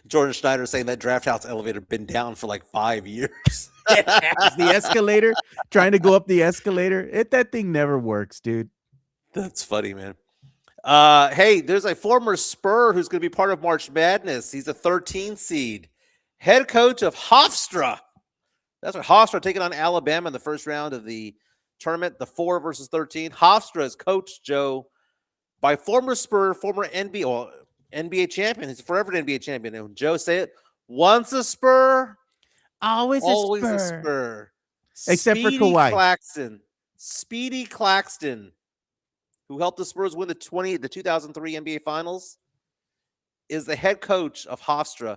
[SPEAKER 2] Jordan Schneider saying that draft house elevator been down for like 5 years.
[SPEAKER 1] It's the escalator, trying to go up the escalator. That thing never works, dude.
[SPEAKER 2] That's funny, man. Hey, there's a former Spur who's going to be part of March Madness. He's a 13 seed. Head coach of Hofstra. That's right. Hofstra taking on Alabama in the first round of the tournament, the 4 versus 13. Hofstra is coached, Joe, by former Spur, former NBA champion. He's a forever NBA champion. And Joe, say it. Once a Spur,
[SPEAKER 1] Always
[SPEAKER 2] always
[SPEAKER 1] a
[SPEAKER 2] a
[SPEAKER 1] Spur.
[SPEAKER 2] Spur.
[SPEAKER 1] Except for
[SPEAKER 2] Speedy
[SPEAKER 1] Kawhi.
[SPEAKER 2] Claxton. Speedy Claxton, who helped the Spurs win the 2003 NBA Finals, is the head coach of Hofstra.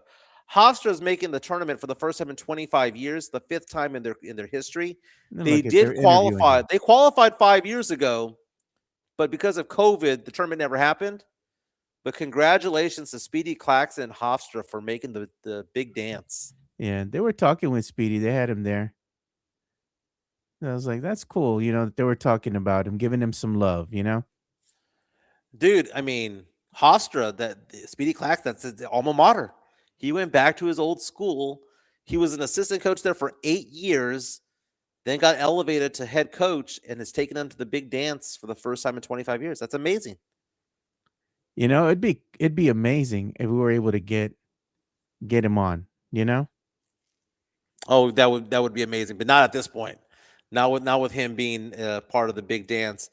[SPEAKER 2] Hofstra is making the tournament for the first time in 25 years, the 5th time in their history.
[SPEAKER 1] And
[SPEAKER 2] They
[SPEAKER 1] look at they're
[SPEAKER 2] did
[SPEAKER 1] interviewing
[SPEAKER 2] qualify.
[SPEAKER 1] him.
[SPEAKER 2] They qualified 5 years ago, but because of COVID, the tournament never happened. But congratulations to Speedy Claxton and Hofstra for making the big dance.
[SPEAKER 1] Yeah, they were talking with Speedy. They had him there. I was like, that's cool, that they were talking about him, giving him some love,
[SPEAKER 2] Dude, I mean, Hofstra, that Speedy Claxton, that's his alma mater. He went back to his old school. He was an assistant coach there for 8 years, then got elevated to head coach and has taken them to the big dance for the first time in 25 years. That's amazing.
[SPEAKER 1] It'd be amazing if we were able to get him on,
[SPEAKER 2] Oh, that would be amazing, but not at this point. Not with him being part of the big dance.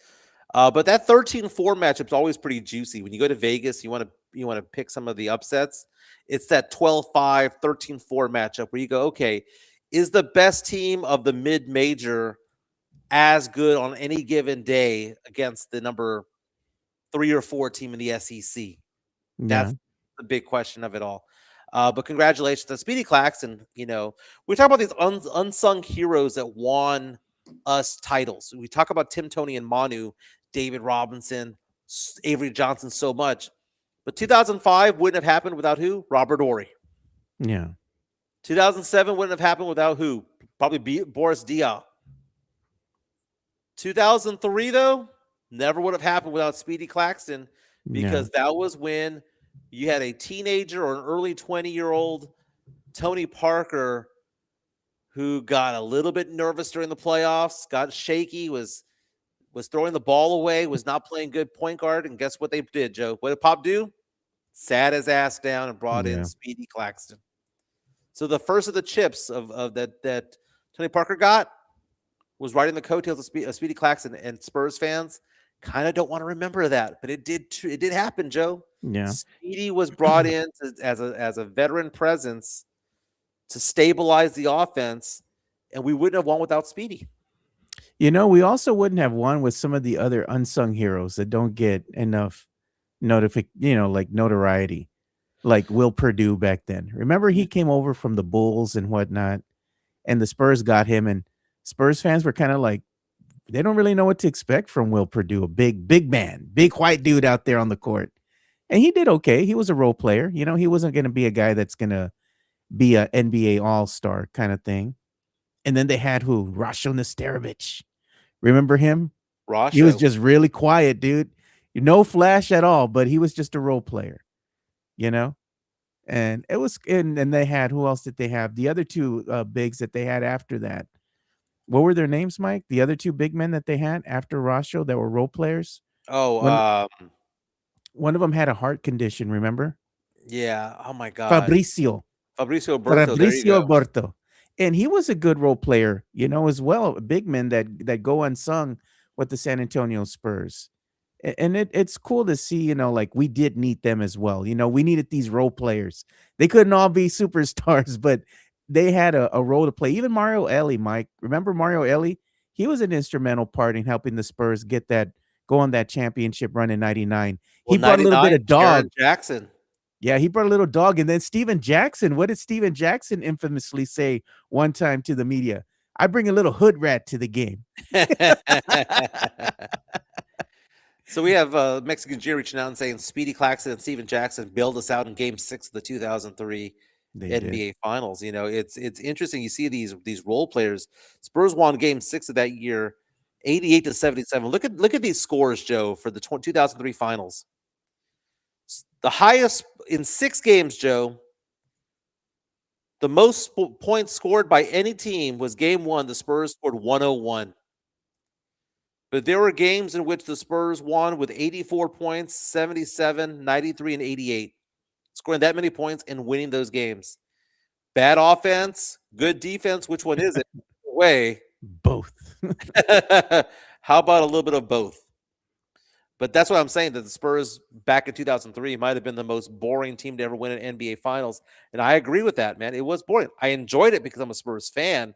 [SPEAKER 2] But that 13-4 matchup's always pretty juicy. When you go to Vegas, you want to pick some of the upsets. It's that 12-5, 13-4 matchup where you go, okay, is the best team of the mid-major as good on any given day against the number 3 or 4 team in the SEC?
[SPEAKER 1] Yeah.
[SPEAKER 2] That's the big question of it all. But congratulations to Speedy Claxton. We talk about these unsung heroes that won us titles. We talk about Tim, Tony, and Manu, David Robinson, Avery Johnson so much. But 2005 wouldn't have happened without who? Robert Ory.
[SPEAKER 1] Yeah.
[SPEAKER 2] 2007 wouldn't have happened without who? Probably Boris Diaw. 2003, though, never would have happened without Speedy Claxton, because that was when you had a teenager or an early 20-year-old Tony Parker who got a little bit nervous during the playoffs, got shaky, was throwing the ball away, was not playing good point guard, and guess what they did, Joe? What did Pop do? Sat his ass down and brought in Speedy Claxton. So the first of the chips of that Tony Parker got was riding the coattails of Speedy Claxton, and Spurs fans kind of don't want to remember that, but it did happen, Joe.
[SPEAKER 1] Yeah.
[SPEAKER 2] Speedy was brought in as a veteran presence to stabilize the offense, and we wouldn't have won without Speedy.
[SPEAKER 1] We also wouldn't have won with some of the other unsung heroes that don't get enough notoriety, like Will Perdue back then. Remember, he came over from the Bulls and whatnot, and the Spurs got him, and Spurs fans were kind of like, they don't really know what to expect from Will Perdue, a big man, big white dude out there on the court. And he did okay. He was a role player. He wasn't going to be a guy that's going to be an NBA all-star kind of thing. And then they had who? Rasho Nesterovic. Remember him?
[SPEAKER 2] Rasho.
[SPEAKER 1] He was just really quiet, dude. No flash at all, but he was just a role player, And it was, and they had, who else did they have? The other two bigs that they had after that. What were their names, Mike? The other two big men that they had after Rasho that were role players?
[SPEAKER 2] Oh,
[SPEAKER 1] one of them had a heart condition, remember?
[SPEAKER 2] Yeah. Oh, my God.
[SPEAKER 1] Fabrizio
[SPEAKER 2] Berto. There you go.
[SPEAKER 1] Berto. And he was a good role player, as well. Big men that go unsung with the San Antonio Spurs. And it's cool to see, like we did need them as well. We needed these role players. They couldn't all be superstars, but they had a role to play. Even Mario Elie, Mike. Remember Mario Elie? He was an instrumental part in helping the Spurs go on that championship run in '99. He brought a little bit of dog.
[SPEAKER 2] Jackson.
[SPEAKER 1] Yeah, he brought a little dog. And then Steven Jackson. What did Steven Jackson infamously say one time to the media? I bring a little hood rat to the game.
[SPEAKER 2] So we have Mexican Junior reaching out and saying Speedy Claxton and Steven Jackson bailed us out in Game 6 of the 2003
[SPEAKER 1] They did.
[SPEAKER 2] NBA Finals. It's interesting. You see these role players. Spurs won Game 6 of that year, 88-77. Look at these scores, Joe, for the 2003 Finals. The highest in 6 games, Joe. The most points scored by any team was Game 1. The Spurs scored 101. But there were games in which the Spurs won with 84 points, 77, 93, and 88. Scoring that many points and winning those games. Bad offense, good defense. Which one is it? Way.
[SPEAKER 1] Both.
[SPEAKER 2] How about a little bit of both? But that's what I'm saying, that the Spurs back in 2003 might have been the most boring team to ever win an NBA Finals. And I agree with that, man. It was boring. I enjoyed it because I'm a Spurs fan.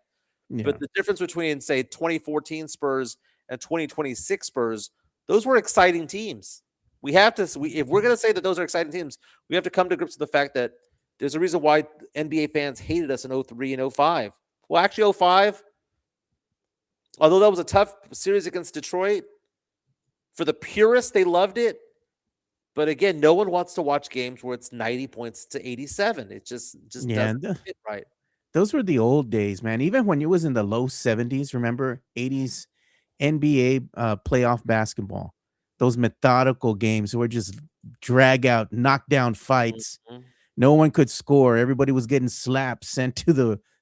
[SPEAKER 1] Yeah.
[SPEAKER 2] But the difference between, say, 2014 Spurs and 2026 Spurs, those were exciting teams. We have to, if we're going to say that those are exciting teams, we have to come to grips with the fact that there's a reason why NBA fans hated us in 03 and 05. Well, actually, 05, although that was a tough series against Detroit, for the purists, they loved it. But again, no one wants to watch games where it's 90 points to 87. It just
[SPEAKER 1] Yeah,
[SPEAKER 2] doesn't fit right.
[SPEAKER 1] those were the old days, man. Even when it was in the low 70s, remember 80s NBA playoff basketball, those methodical games were just drag out, knockdown fights.
[SPEAKER 2] Mhm.
[SPEAKER 1] No one could score. Everybody was getting slapped, sent to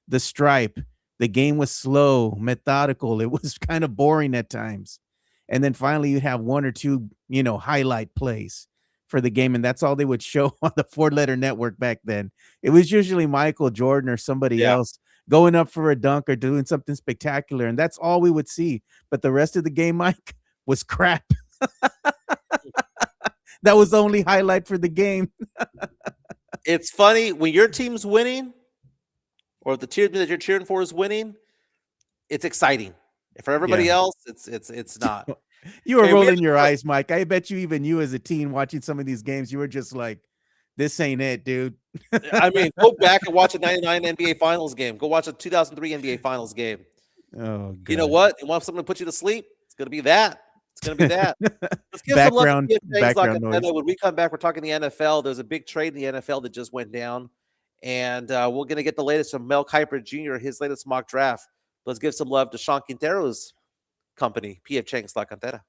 [SPEAKER 1] the stripe. The game was slow, methodical. It was kind of boring at times. And then finally you'd have one or two, highlight plays for the game. And that's all they would show on the 4-letter network back then. It was usually Michael Jordan or somebody
[SPEAKER 2] Yeah.
[SPEAKER 1] else going up for a dunk or doing something spectacular. And that's all we would see. But the rest of the game, Mike, was crap. That was the only highlight for the game.
[SPEAKER 2] It's funny when your team's winning, or the team that you're cheering for is winning, it's exciting. For everybody
[SPEAKER 1] Yeah.
[SPEAKER 2] else, it's not.
[SPEAKER 1] You were
[SPEAKER 2] Okay, we have
[SPEAKER 1] rolling
[SPEAKER 2] to
[SPEAKER 1] your
[SPEAKER 2] go-
[SPEAKER 1] eyes, Mike. I bet you even you as a teen watching some of these games, you were just like, this ain't it, dude.
[SPEAKER 2] I mean, go back and watch a 99 NBA Finals game. Go watch a 2003 NBA Finals game.
[SPEAKER 1] Oh, God.
[SPEAKER 2] You know what? You want something to put you to sleep? It's going to be that. It's going to be that. Let's give some love to
[SPEAKER 1] Background noise.
[SPEAKER 2] When we come back, we're talking the NFL. There's a big trade in the NFL that just went down. And we're going to get the latest from Mel Kiper Jr., his latest mock draft. Let's give some love to Sean Quintero's company, PF Chang's La Cantera.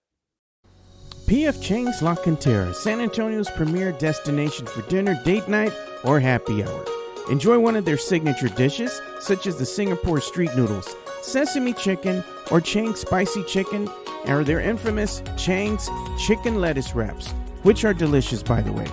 [SPEAKER 1] PF Chang's La Cantera, San Antonio's premier destination for dinner, date night, or happy hour. Enjoy one of their signature dishes, such as the Singapore street noodles, sesame chicken, or Chang's spicy chicken, or their infamous Chang's chicken lettuce wraps, which are delicious, by the way.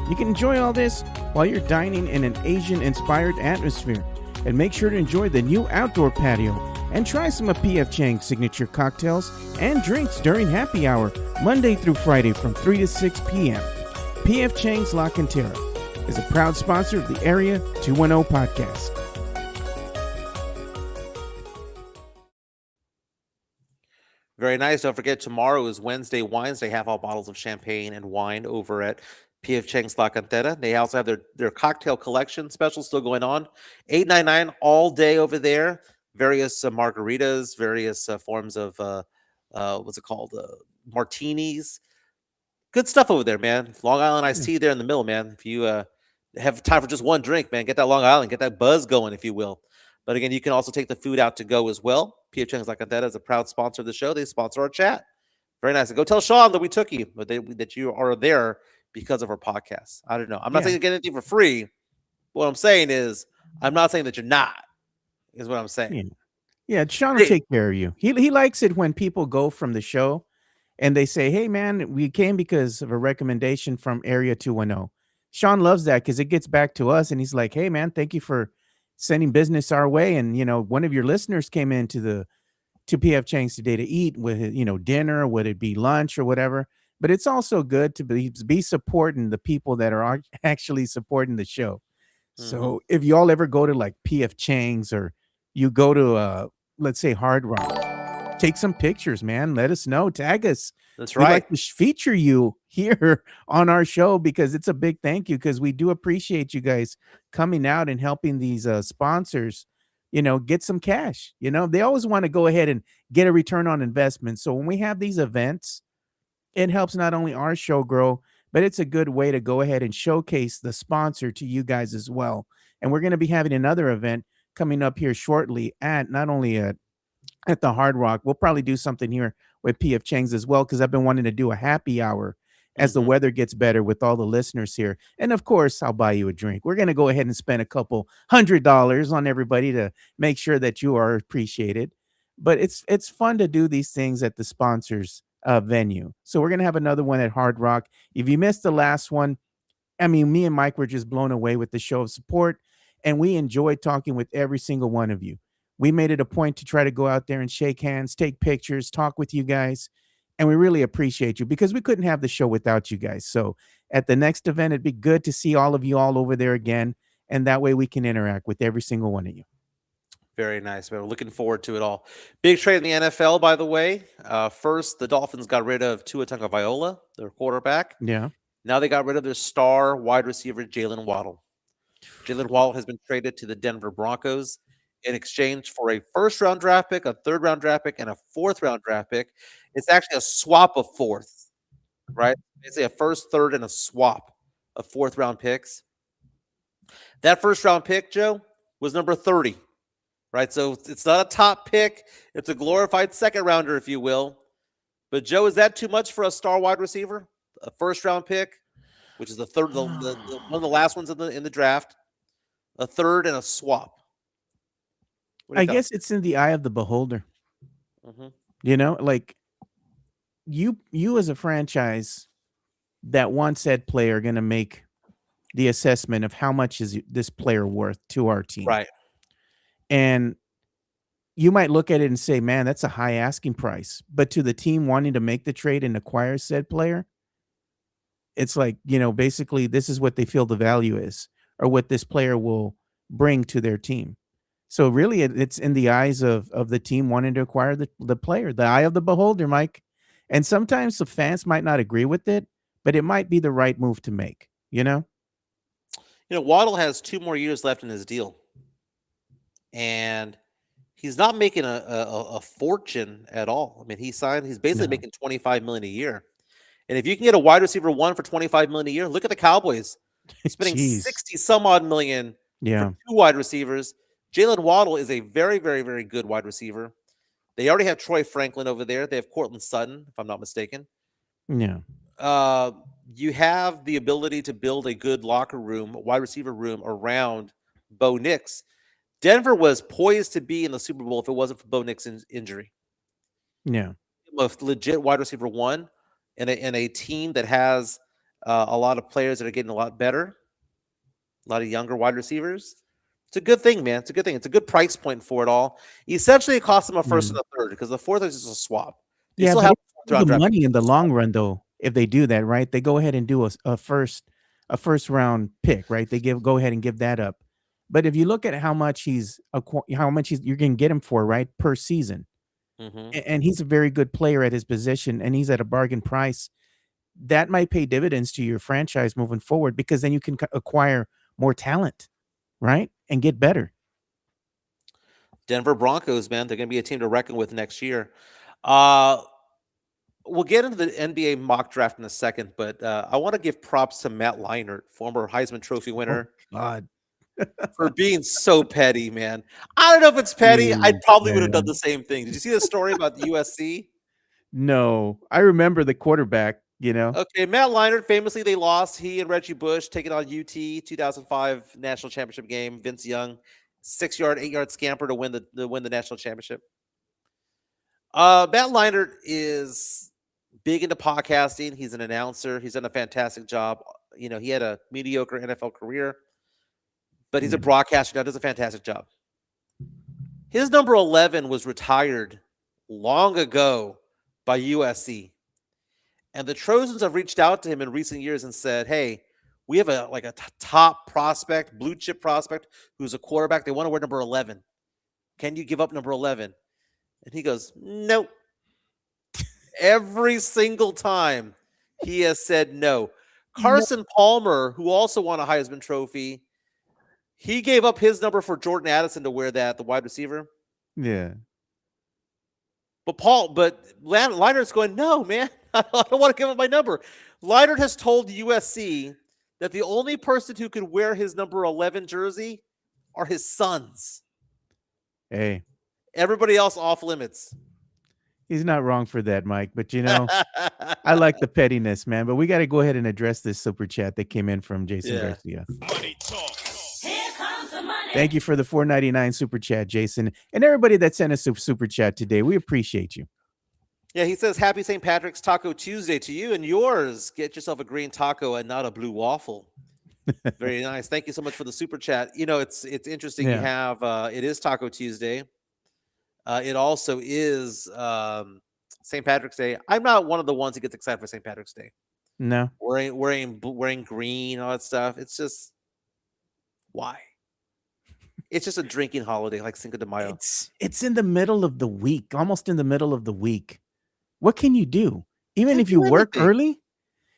[SPEAKER 1] You can enjoy all this while you're dining in an Asian-inspired atmosphere. And make sure to enjoy the new outdoor patio and try some of PF Chang's signature cocktails and drinks during happy hour, Monday through Friday from 3 to 6 p.m. PF Chang's La Cantera is a proud sponsor of the Area 210 podcast.
[SPEAKER 2] Very nice. Don't forget, tomorrow is Wednesday Wines. They have all bottles of champagne and wine over at PF Chang's La Cantera. They also have their cocktail collection special still going on. $8.99 all day over there. Various margaritas, various forms of what's it called? Martinis. Good stuff over there, man. Long Island iced tea there in the middle, man. If you have time for just one drink, man, get that Long Island, get that buzz going, if you will. But again, you can also take the food out to go as well. PF Chang's La Cantera is a proud sponsor of the show. They sponsor our chat. Very nice. And go tell Sean that we took you, but that you are there because of our podcast. I don't know. I'm not saying you get anything for free. What I'm saying is, I'm not saying that you're not, is what I'm saying.
[SPEAKER 1] Yeah, Sean will take care of you. He likes it when people go from the show and they say, hey, man, we came because of a recommendation from Area 210. Sean loves that because it gets back to us. And he's like, hey, man, thank you for sending business our way. And, one of your listeners came into to PF Chang's today to eat with, dinner, would it be lunch or whatever. But it's also good to be supporting the people that are actually supporting the show. So if you all ever go to like PF Chang's or you go to, let's say, Hard Rock, take some pictures, man. Let us know. Tag us.
[SPEAKER 2] That's
[SPEAKER 1] We'd
[SPEAKER 2] right.
[SPEAKER 1] like to feature you here on our show because it's a big thank you because we do appreciate you guys coming out and helping these sponsors, get some cash. They always want to go ahead and get a return on investment. So when we have these events, it helps not only our show grow, but it's a good way to go ahead and showcase the sponsor to you guys as well. And we're going to be having another event coming up here shortly at not only at the Hard Rock. We'll probably do something here with PF Chang's as well because I've been wanting to do a happy hour as the
[SPEAKER 2] Mhm.
[SPEAKER 1] weather gets better with all the listeners here. And of course, I'll buy you a drink. We're going to go ahead and spend a couple $100 on everybody to make sure that you are appreciated. But it's fun to do these things at the sponsors venue. So we're going to have another one at Hard Rock. If you missed the last one, I mean, me and Mike were just blown away with the show of support, and we enjoyed talking with every single one of you. We made it a point to try to go out there and shake hands, take pictures, talk with you guys, and we really appreciate you because we couldn't have the show without you guys. So at the next event, it'd be good to see all of you all over there again, and that way we can interact with every single one of you.
[SPEAKER 2] Very nice, man. We're looking forward to it all. Big trade in the NFL, by the way. First, the Dolphins got rid of Tua Tagovailoa, their quarterback.
[SPEAKER 1] Yeah.
[SPEAKER 2] Now they got rid of their star wide receiver, Jalen Waddle. Jalen Waddle has been traded to the Denver Broncos in exchange for a first-round draft pick, a third-round draft pick, and a fourth-round draft pick. It's actually a swap of fourth, right? It's a first, third, and a swap of fourth-round picks. That first-round pick, Joe, was number 30. Right, so it's not a top pick. It's a glorified second rounder, if you will. But Joe, is that too much for a star wide receiver? A first round pick, which is the third, one of the last ones in the draft. A third and a swap. What do
[SPEAKER 1] I
[SPEAKER 2] you got?
[SPEAKER 1] guess it's in the eye of the beholder.
[SPEAKER 2] Mhm.
[SPEAKER 1] You know, like you as a franchise that wants said player going to make the assessment of how much is this player worth to our team.
[SPEAKER 2] Right.
[SPEAKER 1] And you might look at it and say, man, that's a high asking price. But to the team wanting to make the trade and acquire said player, it's like, basically this is what they feel the value is or what this player will bring to their team. So really it's in the eyes of the team wanting to acquire the player, the eye of the beholder, Mike. And sometimes the fans might not agree with it, but it might be the right move to make,
[SPEAKER 2] Waddle has 2 more years left in his deal. And he's not making a fortune at all. I mean, he's basically
[SPEAKER 1] No.
[SPEAKER 2] making $25 million a year. And if you can get a wide receiver 1 for $25 million a year, look at the Cowboys spending
[SPEAKER 1] Jeez.
[SPEAKER 2] 60 some odd million
[SPEAKER 1] Yeah.
[SPEAKER 2] for 2 wide receivers. Jalen Waddle is a very, very, very good wide receiver. They already have Troy Franklin over there. They have Cortland Sutton, if I'm not mistaken.
[SPEAKER 1] Yeah.
[SPEAKER 2] You have the ability to build a good locker room, wide receiver room around Bo Nix. Denver was poised to be in the Super Bowl if it wasn't for Bo Nix's injury.
[SPEAKER 1] Yeah.
[SPEAKER 2] A legit wide receiver 1 and a team that has a lot of players that are getting a lot better, a lot of younger wide receivers. It's a good thing, man. It's a good thing. It's a good price point for it all. Essentially, it costs them a first and a third because the fourth is just a swap. They
[SPEAKER 1] Yeah,
[SPEAKER 2] still
[SPEAKER 1] but
[SPEAKER 2] have
[SPEAKER 1] it's
[SPEAKER 2] a fourth-round
[SPEAKER 1] the
[SPEAKER 2] draft
[SPEAKER 1] money
[SPEAKER 2] pick.
[SPEAKER 1] in the long run, though. If they do that, right, they go ahead and do a first round pick, right? They go ahead and give that up. But if you look at how much you're going to get him for, right, per season,
[SPEAKER 2] Mhm.
[SPEAKER 1] and he's a very good player at his position, and he's at a bargain price, that might pay dividends to your franchise moving forward because then you can acquire more talent, right, and get better.
[SPEAKER 2] Denver Broncos, man, they're going to be a team to reckon with next year. We'll get into the NBA mock draft in a second, but I want to give props to Matt Leinart, former Heisman Trophy winner,
[SPEAKER 1] God,
[SPEAKER 2] for being so petty, man. I don't know if it's petty. I
[SPEAKER 1] Jeez,
[SPEAKER 2] probably would have done
[SPEAKER 1] man.
[SPEAKER 2] the same thing. Did you see the story about the USC?
[SPEAKER 1] No, I remember the quarterback.
[SPEAKER 2] Okay, Matt Leinart, famously, they lost. He and Reggie Bush taking on UT 2005 national championship game. Vince Young, 6-yard, 8-yard scamper to win the national championship. Matt Leinart is big into podcasting. He's an announcer. He's done a fantastic job. He had a mediocre NFL career, but he's a broadcaster now. Does a fantastic job. His number 11 was retired long ago by USC. And the Trojans have reached out to him in recent years and said, hey, we have a top prospect, blue chip prospect, who's a quarterback. They want to wear number 11. Can you give up number 11? And he goes, nope. Every single time he has said no. Carson Palmer, who also won a Heisman Trophy, he gave up his number for Jordan Addison to wear that, the wide receiver.
[SPEAKER 1] Yeah.
[SPEAKER 2] But Leinart's going, no, man, I don't want to give up my number. Leonard has told USC that the only person who could wear his number 11 jersey are his sons.
[SPEAKER 1] Hey,
[SPEAKER 2] Everybody else off limits.
[SPEAKER 1] he's not wrong for that, Mike. But I like the pettiness, man. But we got to go ahead and address this super chat that came in from Jason
[SPEAKER 2] Yeah.
[SPEAKER 1] Garcia.
[SPEAKER 3] Money talk.
[SPEAKER 6] Here comes the money.
[SPEAKER 1] Thank you for the $4.99 super chat, Jason, and everybody that sent us a super chat today. We appreciate you.
[SPEAKER 2] Yeah, he says, Happy St. Patrick's Taco Tuesday to you and yours. Get yourself a green taco and not a blue waffle. Very nice. Thank you so much for the super chat. It's interesting.
[SPEAKER 1] Yeah.
[SPEAKER 2] You have it is Taco Tuesday. It also is St. Patrick's Day. I'm not one of the ones who gets excited for St. Patrick's Day.
[SPEAKER 1] No,
[SPEAKER 2] Wearing green, all that stuff. It's just why? It's just a drinking holiday like Cinco de Mayo.
[SPEAKER 1] it's in the middle of the week, almost in the middle of the week. What can you do? Even
[SPEAKER 2] Can't
[SPEAKER 1] if you
[SPEAKER 2] do
[SPEAKER 1] work
[SPEAKER 2] anything.
[SPEAKER 1] early,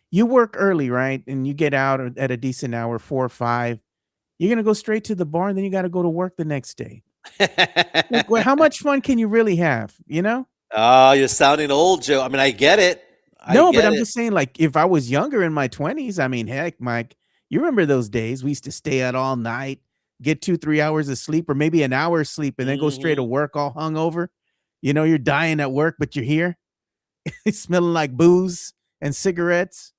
[SPEAKER 1] you work early, right? And you get out at a decent hour, 4 or 5. You're gonna go straight to the bar, and then you got to go to work the next day. Like, how much fun can you really have?
[SPEAKER 2] Oh, you're sounding old, Joe. I mean, I get it.
[SPEAKER 1] No, but I'm just saying, like, if I was younger in my 20s, I mean, heck, Mike, you remember those days we used to stay out all night, get 2-3 hours of sleep, or maybe an hour of sleep, and then go straight to work all hungover. You're dying at work, but you're here, smelling like booze and cigarettes.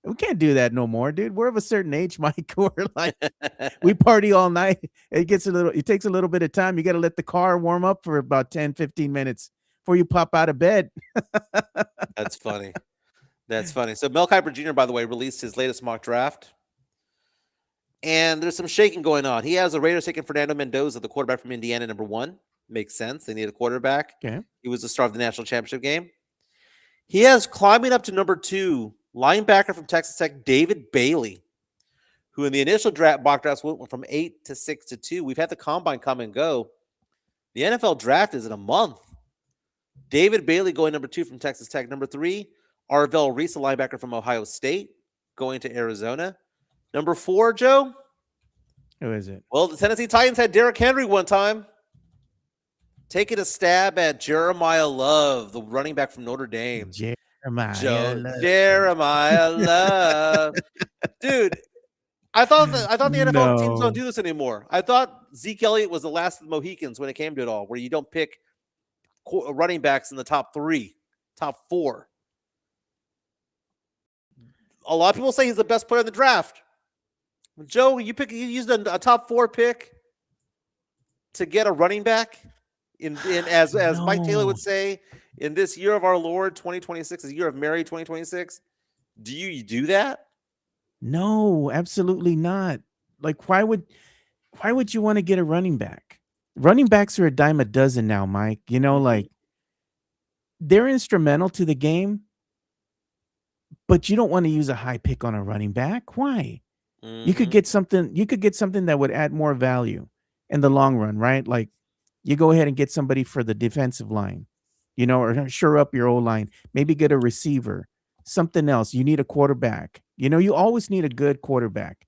[SPEAKER 1] We can't do that no more, dude. We're of a certain age, Mike. We're like, we party all night. It takes a little bit of time. You got to let the car warm up for about 10, 15 minutes before you pop out of bed.
[SPEAKER 2] That's funny. That's funny. So Mel Kiper Jr., by the way, released his latest mock draft. And there's some shaking going on. He has the Raiders taking Fernando Mendoza, the quarterback from Indiana, number 1. Makes sense. They need a quarterback.
[SPEAKER 1] Okay.
[SPEAKER 2] He was the star of the national championship game. He has climbing up to number 2, linebacker from Texas Tech, David Bailey, who in the initial mock drafts went from 8 to 6 to 2. We've had the combine come and go. The NFL draft is in a month. David Bailey going number 2 from Texas Tech. Number 3, Arvell Reese, a linebacker from Ohio State, going to Arizona. Number 4, Joe?
[SPEAKER 1] Who is it?
[SPEAKER 2] Well, the Tennessee Titans had Derrick Henry one time. Taking a stab at Jeremiah Love, the running back from Notre Dame.
[SPEAKER 1] Jeremiah Love.
[SPEAKER 2] Jeremiah Love. Dude, I thought the NFL teams don't do this anymore. I thought Zeke Elliott was the last of the Mohicans when it came to it all, where you don't pick running backs in the top 3, top 4. A lot of people say he's the best player in the draft. Joe, you used a top 4 pick to get a running back in as Mike Taylor would say, in this year of our Lord 2026, this year of Mary 2026. Do you do that?
[SPEAKER 1] No, absolutely not. Like, why would you want to get a running back? Running backs are a dime a dozen now, Mike. Like, they're instrumental to the game, but you don't want to use a high pick on a running back. Why? You could get something that would add more value in the long run, right? Like, you go ahead and get somebody for the defensive line, or shore up your O-line, maybe get a receiver, something else. You need a quarterback. You always need a good quarterback.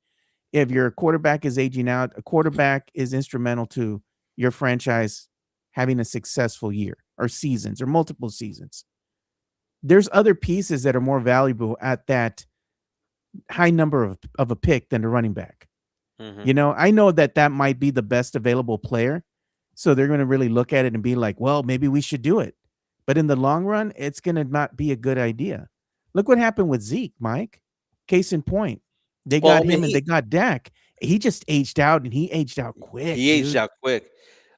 [SPEAKER 1] If your quarterback is aging out, a quarterback is instrumental to your franchise having a successful year or seasons or multiple seasons. There's other pieces that are more valuable at that high number of a pick than a running back. I know that might be the best available player. So they're going to really look at it and be like, well, maybe we should do it. But in the long run, it's going to not be a good idea. Look what happened with Zeke, Mike. Case in point. They got him and they got Dak. He just aged out, and he aged out quick.
[SPEAKER 2] Aged out quick.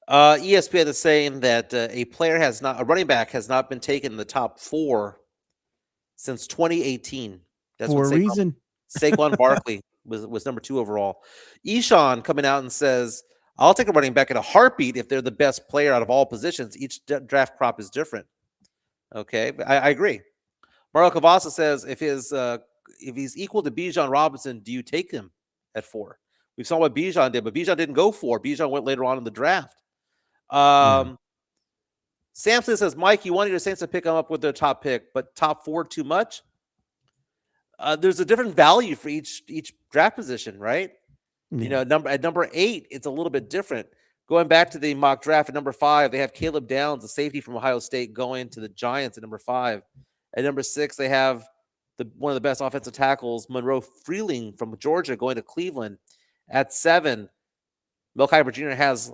[SPEAKER 2] ESPN is saying that a running back has not been taken in the top 4 since 2018. That's
[SPEAKER 1] for a reason.
[SPEAKER 2] Saquon Barkley was number 2 overall. Eshawn coming out and says, I'll take a running back in a heartbeat if they're the best player out of all positions. Each draft crop is different. Okay, I agree. Mario Cavassa says, if he's equal to Bijan Robinson, do you take him at 4? We saw what Bijan did, but Bijan didn't go 4. Bijan went later on in the draft. Samson says, Mike, you wanted your Saints to pick him up with their top pick, but top 4 too much? There's a different value for each draft position, right?
[SPEAKER 1] Yeah.
[SPEAKER 2] At number 8, it's a little bit different. Going back to the mock draft at number 5, they have Caleb Downs, the safety from Ohio State, going to the Giants at number 5. At number 6, they have one of the best offensive tackles, Monroe Freeling from Georgia, going to Cleveland. At 7, Mel Kiper Jr. has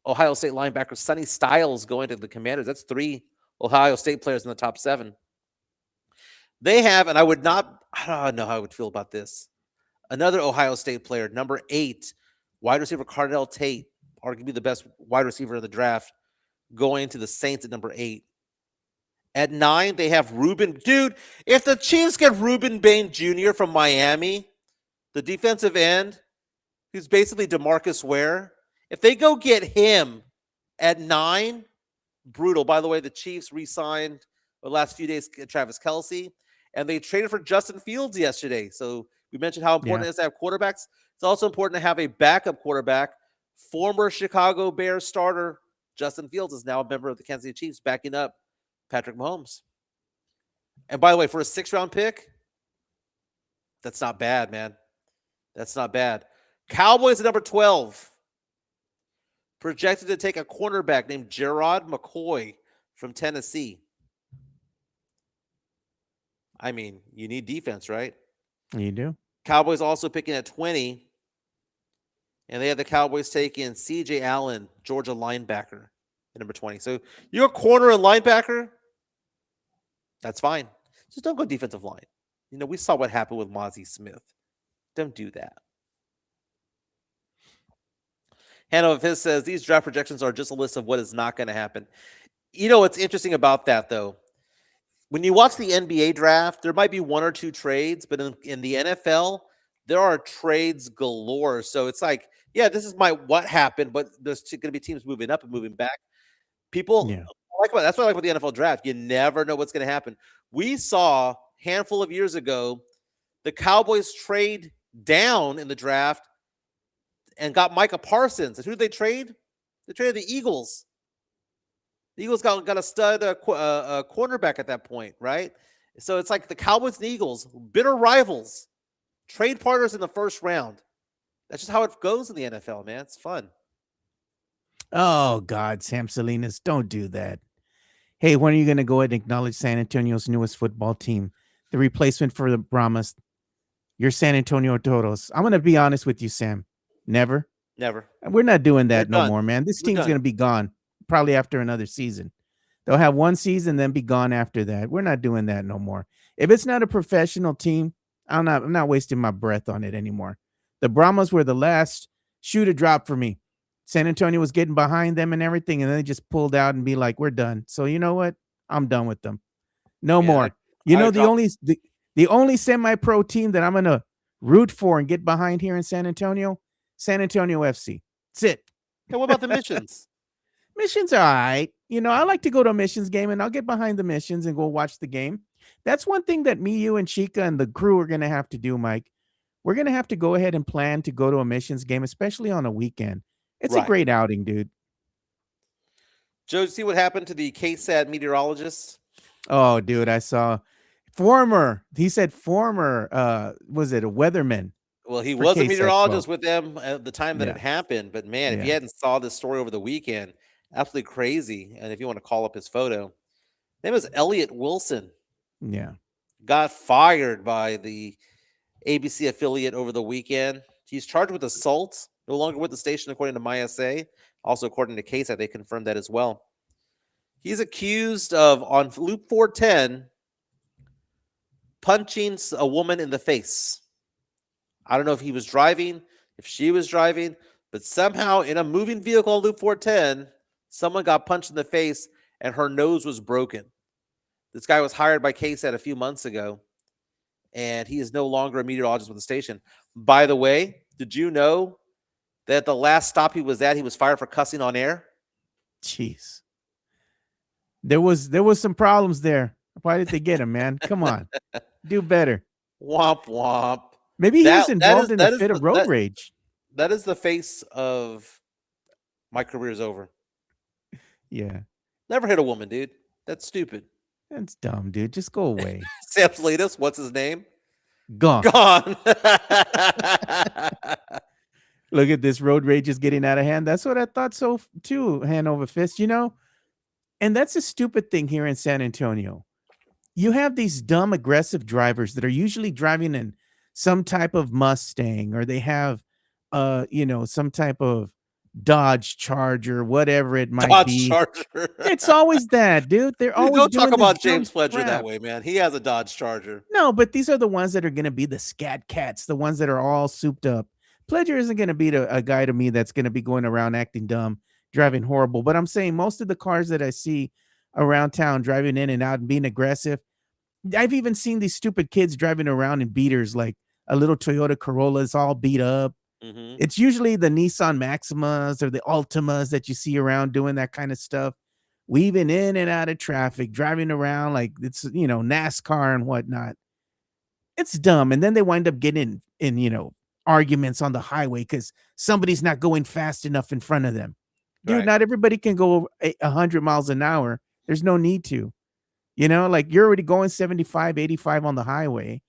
[SPEAKER 2] Ohio State linebacker Sonny Styles going to the Commanders. That's 3 Ohio State players in the top 7. They have, and I don't know how I would feel about this. Another Ohio State player, number 8, wide receiver Cardell Tate, arguably the best wide receiver in the draft, going to the Saints at number 8. At 9, they have Ruben. Dude, if the Chiefs get Ruben Bain Jr. from Miami, the defensive end, who's basically DeMarcus Ware, if they go get him at 9, brutal. By the way, the Chiefs re-signed the last few days Travis Kelce, and they traded for Justin Fields yesterday. So we mentioned how important it is to have quarterbacks. It's also important to have a backup quarterback. Former Chicago Bears starter Justin Fields is now a member of the Kansas City Chiefs, backing up Patrick Mahomes. And by the way, for a 6th-round pick, that's not bad, man. That's not bad. Cowboys at number 12. Projected to take a cornerback named Gerard McCoy from Tennessee. I mean, you need defense, right?
[SPEAKER 1] You do.
[SPEAKER 2] Cowboys also picking at 20. And they have the Cowboys taking C.J. Allen, Georgia linebacker, at number 20. So you're a corner and linebacker, that's fine. Just don't go defensive line. We saw what happened with Mozzie Smith. Don't do that. Hanover Fizz says, these draft projections are just a list of what is not going to happen. What's interesting about that, though? When you watch the NBA draft, there might be 1 or 2 trades, but in the NFL, there are trades galore. So it's like, yeah, this is what happened, but there's going to be teams moving up and moving back. People that's what I like about the NFL draft. You never know what's going to happen. We saw a handful of years ago the Cowboys trade down in the draft and got Micah Parsons. And who did they trade? They traded the Eagles. The Eagles got a stud cornerback at that point, right? So it's like the Cowboys and Eagles, bitter rivals, trade partners in the 1st round. That's just how it goes in the NFL, man. It's fun.
[SPEAKER 1] Oh, God, Sam Salinas, don't do that. Hey, when are you going to go ahead and acknowledge San Antonio's newest football team, the replacement for the Brahmas, your San Antonio Toros? I'm going to be honest with you, Sam. Never. We're not doing that no more, man. This team's going to be gone probably after another season. They'll have 1 season, then be gone after that. We're not doing that no more. If it's not a professional team, I'm not wasting my breath on it anymore. The Brahmas were the last shoe to drop for me. San Antonio was getting behind them and everything, and then they just pulled out and be like, we're done. So you know what? I'm done with them. No more. The only semi-pro team that I'm going to root for and get behind here in San Antonio FC. That's it.
[SPEAKER 2] Okay, what about the Missions?
[SPEAKER 1] Missions are all right. I like to go to a Missions game, and I'll get behind the Missions and go watch the game. That's one thing that me, you, and Chica and the crew are going to have to do, Mike. We're going to have to go ahead and plan to go to a Missions game, especially on a weekend. It's a great outing, dude.
[SPEAKER 2] Joe, did you see what happened to the KSAT meteorologist?
[SPEAKER 1] Oh, dude, I saw he said former, was it a weatherman?
[SPEAKER 2] Well, he was a meteorologist with them at the time that it happened. But, man, if you hadn't saw this story over the weekend, absolutely crazy. And if you want to call up his photo, his name is Elliot Wilson.
[SPEAKER 1] Yeah.
[SPEAKER 2] Got fired by the ABC affiliate over the weekend. He's charged with assault. No longer with the station, according to MySA. Also, according to KSAT, they confirmed that as well. He's accused of, on Loop 410, punching a woman in the face. I don't know if he was driving, if she was driving, but somehow in a moving vehicle on Loop 410, someone got punched in the face and her nose was broken. This guy was hired by KSAT a few months ago, and he is no longer a meteorologist with the station. By the way, did you know that the last stop he was at, he was fired for cussing on air?
[SPEAKER 1] Jeez. There was some problems there. Why did they get him, man? Come on. Do better.
[SPEAKER 2] Womp womp.
[SPEAKER 1] Maybe he was involved in a fit of road rage.
[SPEAKER 2] That is the face of my career is over.
[SPEAKER 1] Yeah.
[SPEAKER 2] Never hit a woman, dude. That's stupid.
[SPEAKER 1] That's dumb, dude. Just go away.
[SPEAKER 2] Sam Salinas, what's his name?
[SPEAKER 1] Gone. Look at this, road rage is getting out of hand. That's what I thought so too, hand over fist, And that's a stupid thing here in San Antonio. you have these dumb aggressive drivers that are usually driving in some type of Mustang, or they have some type of Dodge Charger, whatever it might
[SPEAKER 2] Dodge
[SPEAKER 1] be.
[SPEAKER 2] Charger.
[SPEAKER 1] It's always that, dude. They're
[SPEAKER 2] Dude,
[SPEAKER 1] always
[SPEAKER 2] don't talk
[SPEAKER 1] doing this
[SPEAKER 2] about
[SPEAKER 1] dumb
[SPEAKER 2] James Pledger that
[SPEAKER 1] crap.
[SPEAKER 2] way, man. He has a Dodge Charger.
[SPEAKER 1] No, but these are the ones that are going to be the scat cats, the ones that are all souped up. Pledger isn't going to be a guy to me that's going to be going around acting dumb, driving horrible. But I'm saying most of the cars that I see around town driving in and out and being aggressive, I've even seen these stupid kids driving around in beaters, like a little Toyota Corolla is all beat up.
[SPEAKER 2] Hmm.
[SPEAKER 1] It's usually the Nissan Maximas or the Altimas that you see around doing that kind of stuff, weaving in and out of traffic, driving around like it's, NASCAR and whatnot. It's dumb. And then they wind up getting in, arguments on the highway because somebody's not going fast enough in front of them. Dude,
[SPEAKER 2] Right.
[SPEAKER 1] not everybody can go 100 miles an hour. There's no need to. Like you're already going 75, 85 on the highway.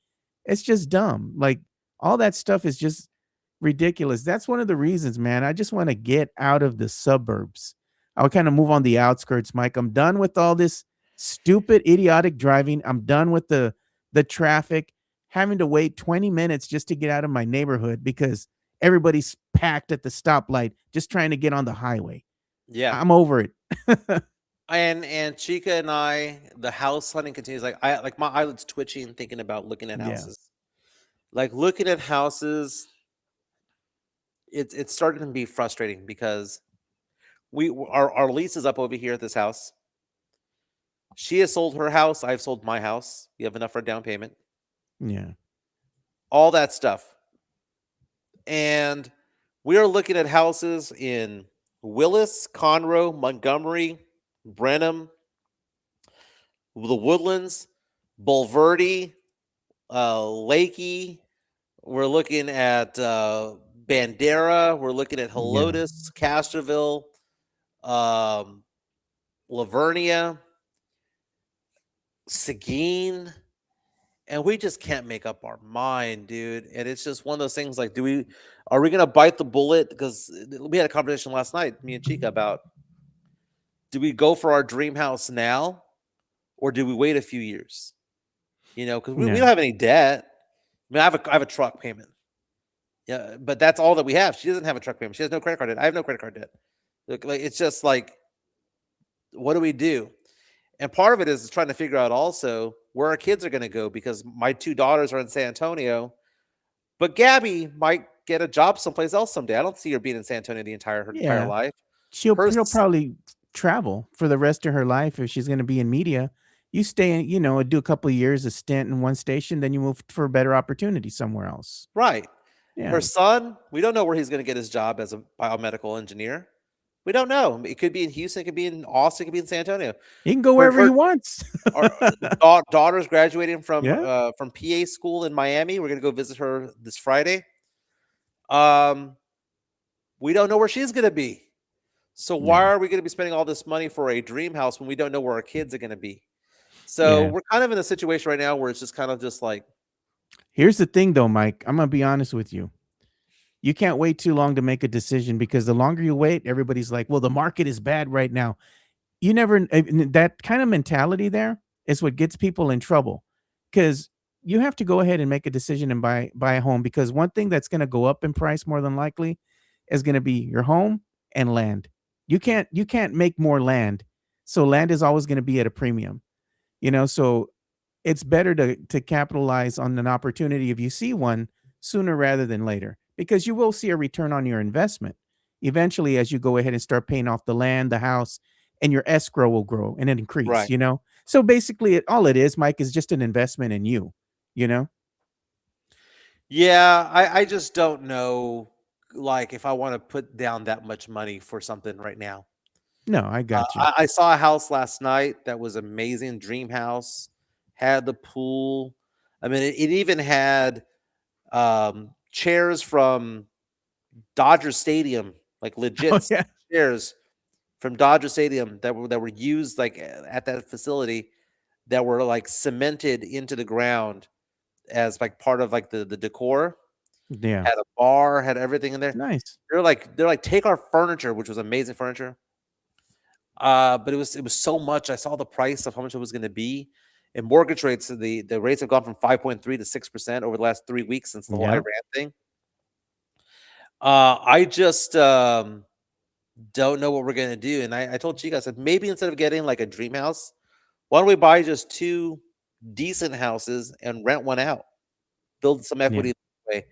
[SPEAKER 1] It's just dumb. Like all that stuff is just ridiculous. That's one of the reasons, man. I just want to get out of the suburbs. I'll kind of move on the outskirts, Mike. I'm done with all this stupid, idiotic driving. I'm done with the traffic, having to wait 20 minutes just to get out of my neighborhood because everybody's packed at the stoplight just trying to get on the highway.
[SPEAKER 2] Yeah.
[SPEAKER 1] I'm over it.
[SPEAKER 2] And Chica and I, the house hunting continues. Like my eyelids twitching thinking about looking at
[SPEAKER 1] Yeah.
[SPEAKER 2] houses. Like looking at houses, it's starting to be frustrating because our lease is up over here at this house. She has sold her house. I've sold my house. You have enough for a down payment.
[SPEAKER 1] Yeah.
[SPEAKER 2] All that stuff. And we are looking at houses in Willis, Conroe, Montgomery, Brenham, the Woodlands, Bulverde, Lakey. We're looking at Bandera. We're looking at Helotes, Castroville, Lavernia, Seguin. And we just can't make up our mind, dude. And it's just one of those things like, are we going to bite the bullet? Because we had a conversation last night, me and Chica, about do we go for our dream house now or do we wait a few years? Because we don't have any debt. I mean, I have a truck payment. Yeah, but that's all that we have. She doesn't have a truck payment. She has no credit card debt. I have no credit card debt. Like it's just like, what do we do? And part of it is trying to figure out also where our kids are going to go because my two daughters are in San Antonio, but Gabby might get a job someplace else someday. I don't see her being in San Antonio her entire life.
[SPEAKER 1] She'll probably travel for the rest of her life if she's going to be in media. You stay in, do a couple of years, a stint in one station, then you move for a better opportunity somewhere else.
[SPEAKER 2] Right.
[SPEAKER 1] Yeah.
[SPEAKER 2] Her son, we don't know where he's going to get his job as a biomedical engineer. We don't know. It could be in Houston, it could be in Austin, it could be in San Antonio.
[SPEAKER 1] He can go wherever he wants.
[SPEAKER 2] Our daughter's graduating from
[SPEAKER 1] Yeah.
[SPEAKER 2] from PA school in Miami. We're going to go visit her this Friday. We don't know where she's going to be. So why are we going to be spending all this money for a dream house when we don't know where our kids are going to be? So we're kind of in a situation right now where it's just kind of just like.
[SPEAKER 1] Here's the thing, though, Mike. I'm going to be honest with you. You can't wait too long to make a decision because the longer you wait, everybody's like, well, the market is bad right now. That kind of mentality there is what gets people in trouble because you have to go ahead and make a decision and buy a home because one thing that's going to go up in price more than likely is going to be your home and land. You can't make more land. So land is always going to be at a premium, so it's better to capitalize on an opportunity if you see one sooner rather than later, because you will see a return on your investment eventually as you go ahead and start paying off the land, the house, and your escrow will grow and increase,
[SPEAKER 2] Right.
[SPEAKER 1] So basically all it is, Mike, is just an investment in you,
[SPEAKER 2] Yeah, I just don't know, like, if I want to put down that much money for something right now.
[SPEAKER 1] No, I got you.
[SPEAKER 2] I saw a house last night that was amazing, dream house, had the pool. I mean, it even had chairs from Dodger Stadium, like legit
[SPEAKER 1] yeah.
[SPEAKER 2] chairs from Dodger Stadium that were used like at that facility that were like cemented into the ground as like part of like the decor.
[SPEAKER 1] Yeah.
[SPEAKER 2] Had a bar, had everything in there.
[SPEAKER 1] Nice.
[SPEAKER 2] They're like take our furniture, which was amazing furniture. But it was so much. I saw the price of how much it was going to be, And mortgage rates, the rates have gone from 5.3 to 6% over the last 3 weeks since the whole
[SPEAKER 1] Yep.
[SPEAKER 2] Iran thing. I just don't know what we're gonna do. And I told Chica, I said, maybe instead of getting like a dream house, why don't we buy just 2 decent houses and rent one out, build some equity that way.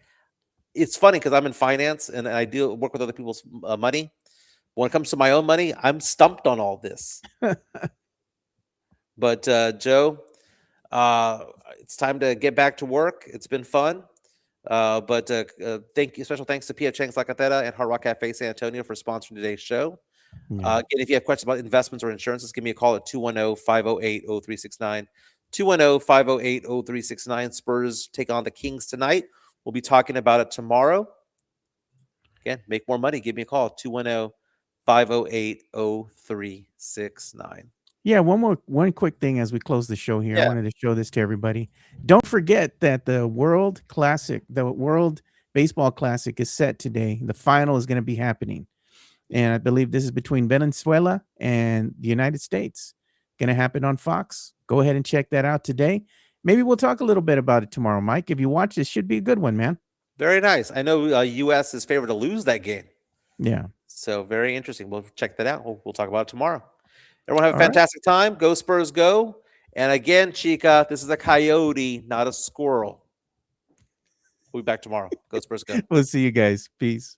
[SPEAKER 2] It's funny because I'm in finance and I work with other people's money. When it comes to my own money, I'm stumped on all this. But Joe, it's time to get back to work. It's been fun. But thank you. Special thanks to Pia Chang's La Catera and Hard Rock Cafe San Antonio for sponsoring today's show.
[SPEAKER 1] Yeah.
[SPEAKER 2] Again, if you have questions about investments or insurances, give me a call at 210-508-0369. 210-508-0369. Spurs take on the Kings tonight. We'll be talking about it tomorrow. Again, make more money. Give me a call, 210-508-0369.
[SPEAKER 1] Yeah, one quick thing as we close the show here. I
[SPEAKER 2] Yeah.
[SPEAKER 1] wanted to show this to everybody. Don't forget that the World Baseball Classic is set today. The final is going to be happening. And I believe this is between Venezuela and the United States. Going to happen on Fox. Go ahead and check that out today. Maybe we'll talk a little bit about it tomorrow, Mike. If you watch this, should be a good one, man.
[SPEAKER 2] Very nice. I know U.S. is favored to lose that game.
[SPEAKER 1] Yeah.
[SPEAKER 2] So very interesting. We'll check that out. We'll talk about it tomorrow. Everyone have a
[SPEAKER 1] All right.
[SPEAKER 2] fantastic time. Go Spurs, go. And again, Chica, this is a coyote, not a squirrel. We'll be back tomorrow. Go Spurs, go.
[SPEAKER 1] We'll see you guys. Peace.